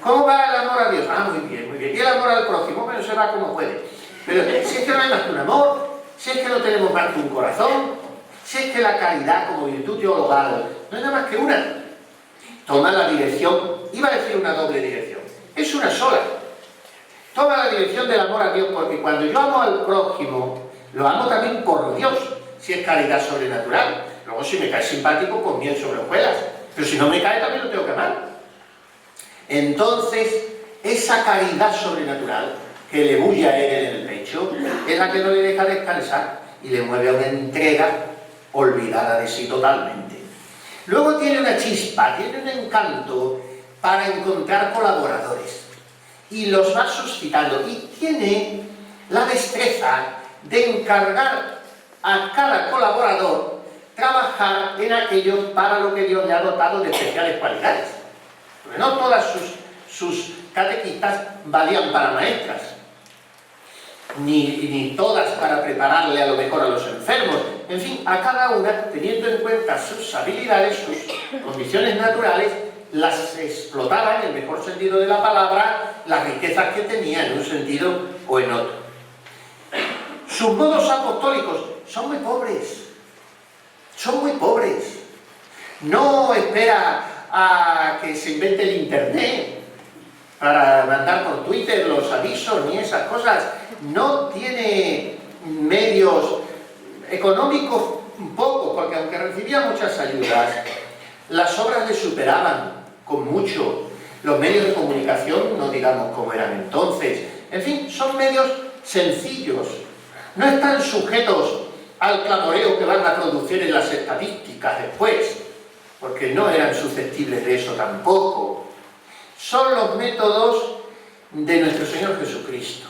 ¿Cómo va el amor a Dios? Ah, muy bien, muy bien. Y el amor al prójimo, bueno, se va como puede. Pero si es que no hay más que un amor, si es que no tenemos más que un corazón, si es que la caridad como virtud teologal no es nada más que una. Toma la dirección, iba a decir una doble dirección, es una sola. Toma la dirección del amor a Dios, porque cuando yo amo al prójimo, lo amo también por Dios, si es caridad sobrenatural. Luego si me cae simpático, con miel sobre hojuelas, pero si no me cae también lo tengo que amar. Entonces, esa caridad sobrenatural que le bulle a él en el pecho es la que no le deja descansar y le mueve a una entrega olvidada de sí totalmente. Luego tiene una chispa, tiene un encanto para encontrar colaboradores y los va suscitando y tiene la destreza de encargar a cada colaborador trabajar en aquello para lo que Dios le ha dotado de especiales cualidades. Porque no todas sus catequistas valían para maestras. ni todas para prepararle a lo mejor a los enfermos. En fin, a cada una, teniendo en cuenta sus habilidades, sus condiciones naturales, las explotaban en el mejor sentido de la palabra, las riquezas que tenía en un sentido o en otro. Sus modos apostólicos son muy pobres, son muy pobres. No espera a que se invente el internet para mandar por Twitter los avisos ni esas cosas. No tiene medios económicos pocos, porque aunque recibía muchas ayudas, las obras le superaban con mucho. Los medios de comunicación, no digamos cómo eran entonces. En fin, son medios sencillos. No están sujetos al clamoreo que van a producir en las estadísticas después, porque no eran susceptibles de eso tampoco. Son los métodos de nuestro Señor Jesucristo,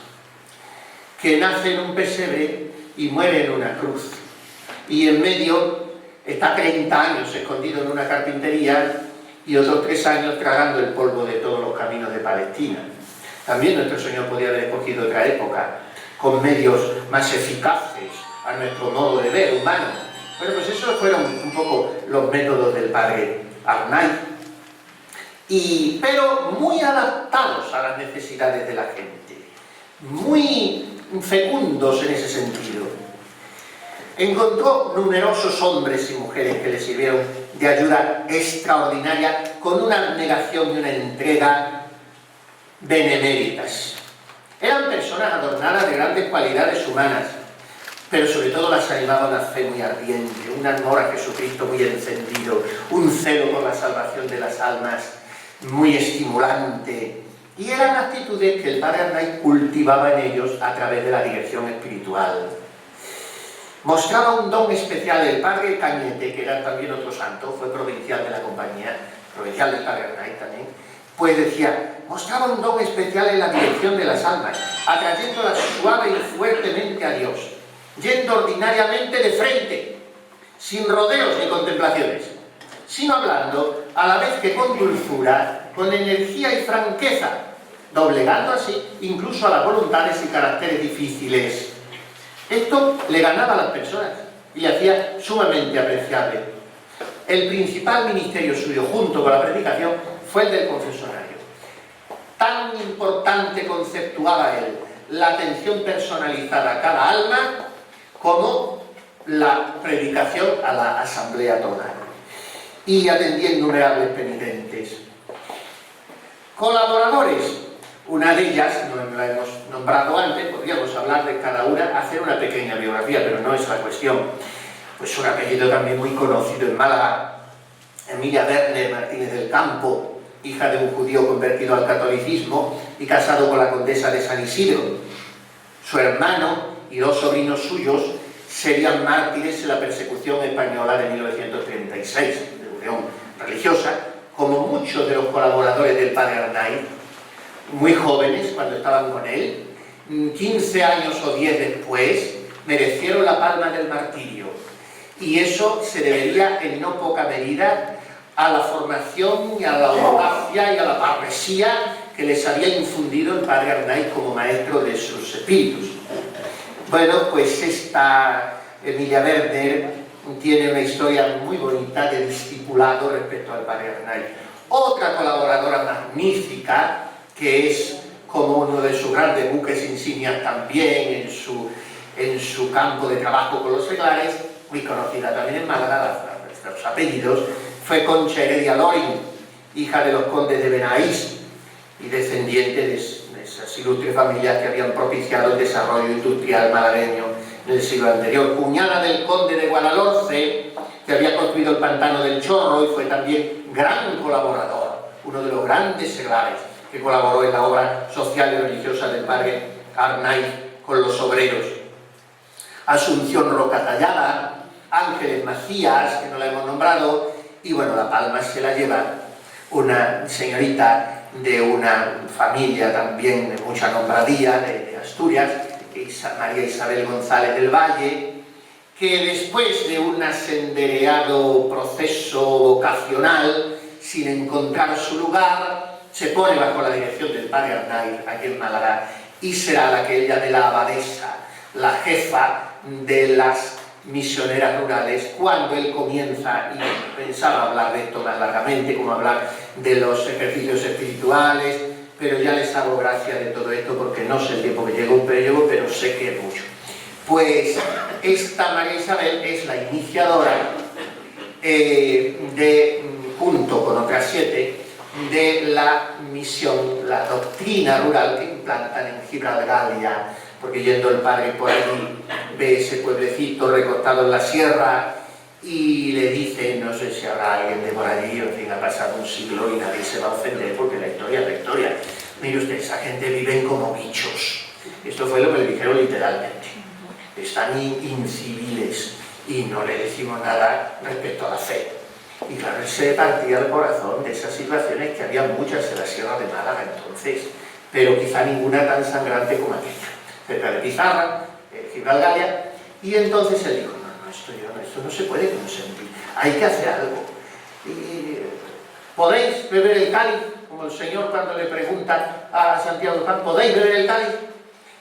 que nace en un pesebre y muere en una cruz. Y en medio está 30 años escondido en una carpintería y otros 3 años tragando el polvo de todos los caminos de Palestina. También nuestro Señor podía haber escogido otra época, con medios más eficaces a nuestro modo de ver humano. Bueno, pues esos fueron un poco los métodos del padre Arnaiz, pero muy adaptados a las necesidades de la gente, muy fecundos en ese sentido. Encontró numerosos hombres y mujeres que le sirvieron de ayuda extraordinaria, con una abnegación y una entrega beneméritas. Eran personas adornadas de grandes cualidades humanas, pero sobre todo las animaba una fe muy ardiente, un amor a Jesucristo muy encendido, un celo por la salvación de las almas muy estimulante. Y eran actitudes que el padre Arnaiz cultivaba en ellos a través de la dirección espiritual. Mostraba un don especial. El padre Cañete, que era también otro santo, fue provincial de la compañía, provincial del padre Arnaiz también, pues decía, mostraba un don especial en la dirección de las almas, atrayéndolas suave y fuertemente a Dios, yendo ordinariamente de frente, sin rodeos ni contemplaciones, sino hablando a la vez que con dulzura, con energía y franqueza, doblegando así incluso a las voluntades y caracteres difíciles. Esto le ganaba a las personas y le hacía sumamente apreciable. El principal ministerio suyo, junto con la predicación, fue el del confesionario. Tan importante conceptuaba él la atención personalizada a cada alma como la predicación a la asamblea toda. Y atendía innumerables penitentes. Colaboradores. Una de ellas, no la hemos nombrado antes, podríamos hablar de cada una, hacer una pequeña biografía, pero no es la cuestión. Pues un apellido también muy conocido en Málaga, Emilia Werner Martínez del Campo, hija de un judío convertido al catolicismo y casado con la condesa de San Isidro. Su hermano y 2 sobrinos suyos serían mártires en la persecución española de 1936, persecución religiosa, como muchos de los colaboradores del padre Arnaiz, muy jóvenes cuando estaban con él, 15 años o 10 después, merecieron la palma del martirio. Y eso se debería en no poca medida a la formación y a la audacia y a la parresía que les había infundido el padre Arnaiz como maestro de sus espíritus. Bueno, pues esta Emilia Werner tiene una historia muy bonita de discipulado respecto al padre Arnaiz. Otra colaboradora magnífica, que es como uno de sus grandes buques insignias también en su campo de trabajo con los seglares, muy conocida también en Málaga, los apellidos, fue Concha Heredia Loring, hija de los condes de Benaís y descendiente de esas ilustres familias que habían propiciado el desarrollo industrial malagueño en el siglo anterior. Cuñada del conde de Guadalhorce, que había construido el pantano del Chorro y fue también gran colaborador, uno de los grandes seglares que colaboró en la obra social y religiosa del padre Arnaiz con los obreros. Asunción Roca Tallada, Ángeles Macías, que no la hemos nombrado, y bueno, la palma se la lleva una señorita de una familia también de mucha nombradía de Asturias, María Isabel González del Valle, que después de un asendereado proceso vocacional, sin encontrar su lugar, se pone bajo la dirección del padre Arnaiz aquí en Málaga y será la que él llame la abadesa, la jefa de las misioneras rurales, cuando él comienza, y pensaba hablar de esto más largamente, como hablar de los ejercicios espirituales, pero ya les hago gracia de todo esto porque no sé el tiempo que llevo, pero sé que es mucho. Pues esta María Isabel es la iniciadora, junto con otras 7, de la misión, la doctrina rural que implantan en Gibralgalia, porque yendo el padre por allí ve ese pueblecito recostado en la sierra y le dice, no sé si habrá alguien de por allí, en fin, ha pasado un siglo y nadie se va a ofender porque la historia es la historia. Mire usted, esa gente viven como bichos. Esto fue lo que le dijeron literalmente. Están inciviles y no le decimos nada respecto a la fe. Y claro, él se partía el corazón de esas situaciones, que había muchas en la Sierra de Málaga entonces, pero quizá ninguna tan sangrante como aquella, cerca de Pizarra, Gibralgalia, y entonces él dijo, no, esto no se puede consentir, hay que hacer algo. ¿Podéis beber el cáliz? Como el Señor cuando le pregunta a Santiago de Pan, ¿podéis beber el cáliz?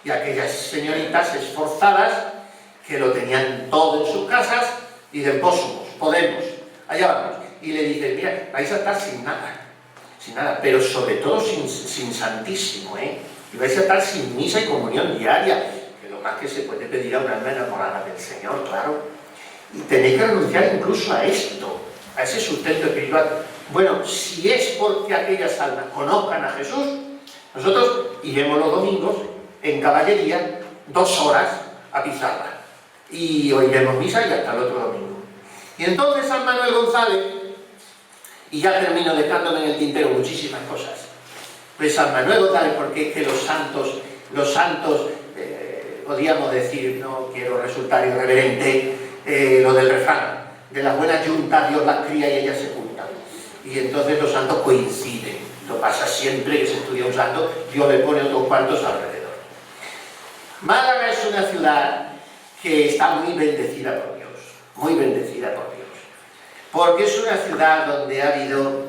Y aquellas señoritas esforzadas, que lo tenían todo en sus casas, dicen, podemos, allá vamos. Y le dicen, mira, vais a estar sin nada, pero sobre todo sin santísimo, y vais a estar sin misa y comunión diaria, que lo más que se puede pedir a una alma enamorada del Señor, claro. Y tenéis que renunciar incluso a esto, a ese sustento espiritual. Bueno, si es porque aquellas almas conozcan a Jesús, nosotros iremos los domingos en caballería 2 horas a Pizarra y oiremos misa y hasta el otro domingo. Y entonces San Manuel González, y ya termino dejándome en el tintero muchísimas cosas, pues San Manuel González, porque es que los santos, podríamos decir, no quiero resultar irreverente, lo del refrán, de las buenas yuntas Dios las cría y ellas se juntan. Y entonces los santos coinciden. Lo pasa siempre que se estudia un santo, Dios le pone otros cuantos alrededor. Málaga es una ciudad que está muy bendecida por Dios, muy bendecida por Dios, porque es una ciudad donde ha habido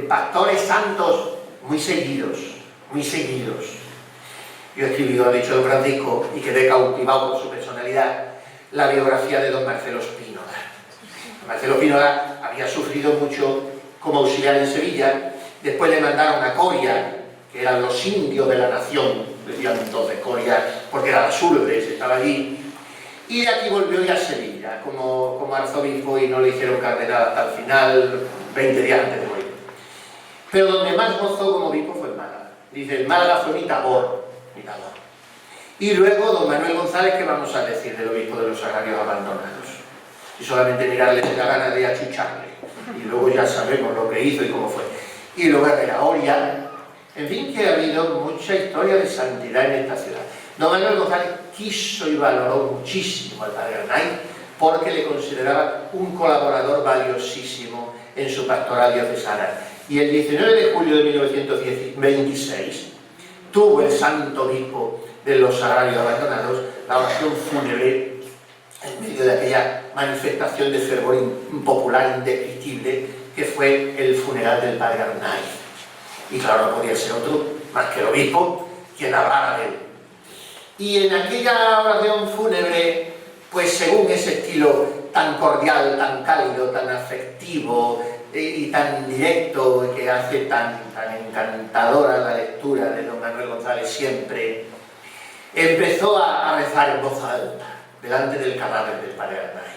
pastores santos muy seguidos. Yo escribí, lo ha dicho don Francisco, y quedé cautivado por su personalidad, la biografía de don Marcelo Spínola. Don Marcelo Spínola había sufrido mucho como auxiliar en Sevilla, después le mandaron a Coria, que eran los indios de la nación, decían entonces Coria, porque era las urbes, estaba allí, y de aquí volvió ya a Sevilla, como arzobispo, y no le hicieron cardenal hasta el final, 20 días antes de morir. Pero donde más gozó como obispo fue en Málaga. Dice, Málaga fue mi tabor. Y luego don Manuel González, ¿qué vamos a decir del obispo de los Sagrarios Abandonados? Y solamente mirarle la gana de achucharle, y luego ya sabemos lo que hizo y cómo fue. Y luego Herrera Oria, en fin, que ha habido mucha historia de santidad en esta ciudad. Don Manuel González quiso y valoró muchísimo al padre Arnaiz, porque le consideraba un colaborador valiosísimo en su pastoral diocesana. Y el 19 de julio de 1926 tuvo el santo obispo de los Sagrarios Abandonados la oración fúnebre en medio de aquella manifestación de fervor popular indescriptible que fue el funeral del padre Arnaiz. Y claro, no podía ser otro más que el obispo quien hablara de él. Y en aquella oración fúnebre, pues según ese estilo tan cordial, tan cálido, tan afectivo y tan directo, que hace tan encantadora la lectura de don Manuel González siempre, empezó a rezar en voz alta delante del cadáver del padre Arnaiz.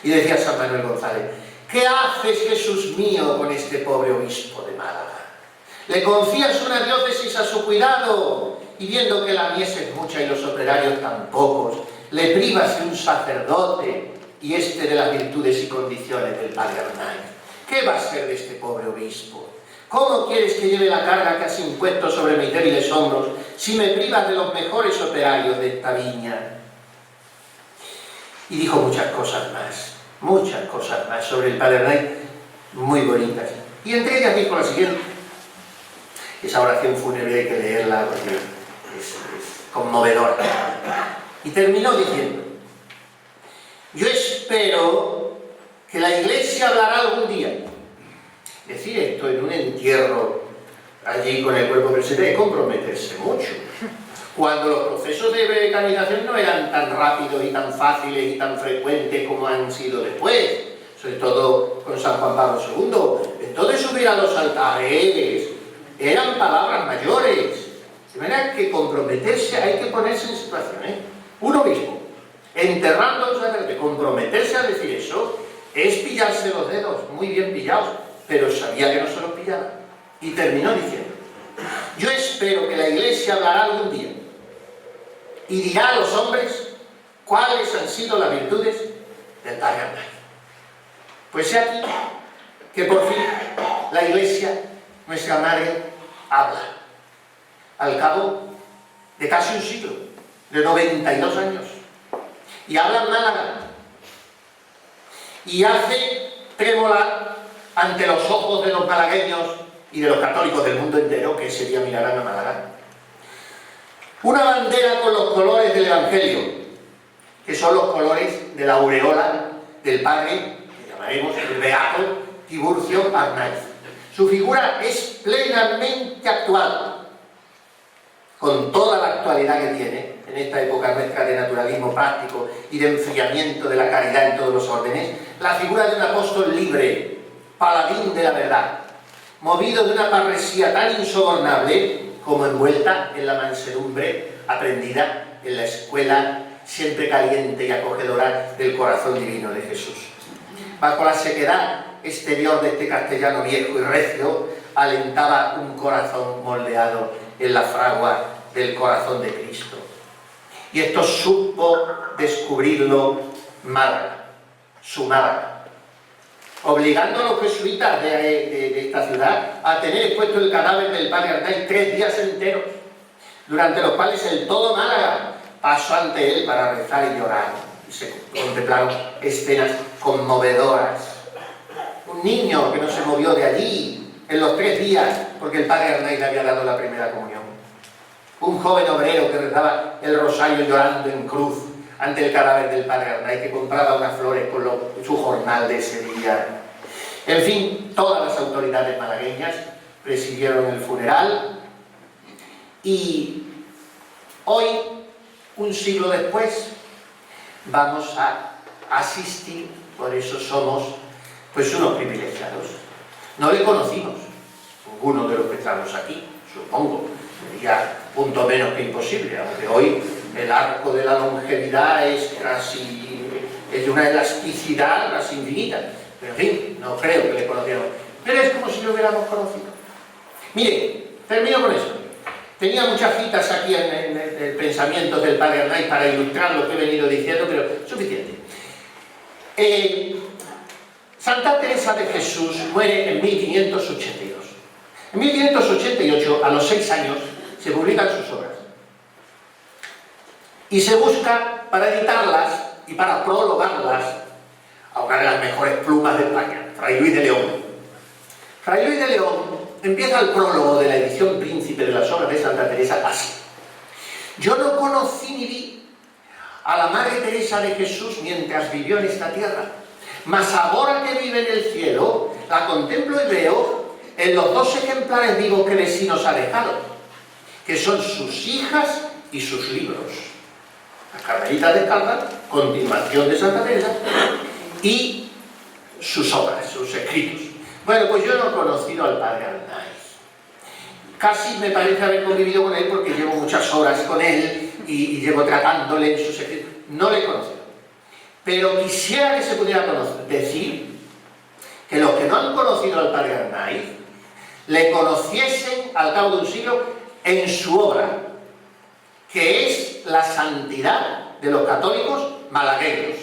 Y decía San Manuel González, ¿qué haces, Jesús mío, con este pobre obispo de Málaga? Le confías una diócesis a su cuidado, y viendo que la mies es mucha y los operarios tan pocos, le privas de un sacerdote y de las virtudes y condiciones del padre Arnaiz. ¿Qué va a ser de este pobre obispo? ¿Cómo quieres que lleve la carga que has impuesto sobre mis débiles hombros si me privas de los mejores operarios de esta viña? Y dijo muchas cosas más sobre el padre Arnaiz, muy bonitas. Y entre ellas dijo la siguiente. Esa oración fúnebre hay que leerla porque es conmovedora. Y terminó diciendo, yo espero que la Iglesia hablará algún día. Decir esto en un entierro allí con el cuerpo presente es comprometerse mucho. cuando los procesos de becanización no eran tan rápidos y tan fáciles y tan frecuentes como han sido después, sobre todo con San Juan Pablo II. Entonces subir a los altares eran palabras mayores, de manera que comprometerse, hay que ponerse en situaciones, uno mismo, enterrando a un sacerdote, comprometerse a decir eso, es pillarse los dedos, muy bien pillados, pero sabía que no se los pillaba, y terminó diciendo: yo espero que la Iglesia hablará algún día y dirá a los hombres cuáles han sido las virtudes del Padre Arnaiz. Pues sé aquí que por fin la Iglesia, nuestra Madre, habla. Al cabo de casi un siglo, de 92 años, y habla en Málaga, y hace tremolar ante los ojos de los malagueños y de los católicos del mundo entero, que ese día mirarán a Málaga, una bandera con los colores del Evangelio, que son los colores de la aureola del Padre, que llamaremos el Beato Tiburcio Arnaiz. Su figura es plenamente actual, con toda la actualidad que tiene en esta época nuestra de naturalismo práctico y de enfriamiento de la caridad en todos los órdenes, la figura de un apóstol libre, paladín de la verdad, movido de una parresía tan insobornable como envuelta en la mansedumbre aprendida en la escuela siempre caliente y acogedora del corazón divino de Jesús. Bajo la sequedad exterior de este castellano viejo y recio, alentaba un corazón moldeado en la fragua del corazón de Cristo. Y esto supo descubrirlo Málaga, su Málaga, obligando a los jesuitas de esta ciudad a tener expuesto el cadáver del Padre Arnaiz 3 días enteros, durante los cuales el todo Málaga pasó ante él para rezar y llorar. Y se contemplaron escenas conmovedoras. Un niño que no se movió de allí en los 3 días porque el Padre Arnaiz le había dado la primera comunión. Un joven obrero que rezaba el rosario llorando en cruz ante el cadáver del Padre Arnaiz, que compraba unas flores por su jornal de ese día. En fin, todas las autoridades malagueñas presidieron el funeral, y hoy, un siglo después, vamos a asistir, por eso somos pues unos privilegiados. No le conocimos, ninguno de los que estamos aquí, supongo, sería punto menos que imposible, aunque hoy el arco de la longevidad es de una elasticidad casi infinita. Pero en fin, no creo que le conociéramos. Pero es como si lo hubiéramos conocido. Mire, termino con eso. Tenía muchas citas aquí en el pensamiento del Padre Arnaiz para ilustrar lo que he venido diciendo, pero suficiente. Santa Teresa de Jesús muere en 1582. En 1588, a los 6 años, se publican sus obras. Y se busca, para editarlas y para prologarlas, a una de las mejores plumas de España, Fray Luis de León. Fray Luis de León empieza el prólogo de la edición príncipe de las obras de Santa Teresa así: yo no conocí ni vi a la Madre Teresa de Jesús mientras vivió en esta tierra, mas ahora que vive en el cielo, la contemplo y veo en los 2 ejemplares vivos que de sí nos ha dejado, que son sus hijas y sus libros. Las Carmelitas Descalzas, continuación de Santa Teresa, y sus obras, sus escritos. Bueno, pues yo no he conocido al Padre Arnaiz. Casi me parece haber convivido con él porque llevo muchas horas con él y llevo tratándole en sus escritos. No le he conocido. Pero quisiera que se pudiera decir que los que no han conocido al Padre Arnaiz le conociesen al cabo de un siglo en su obra, que es la santidad de los católicos malagueños.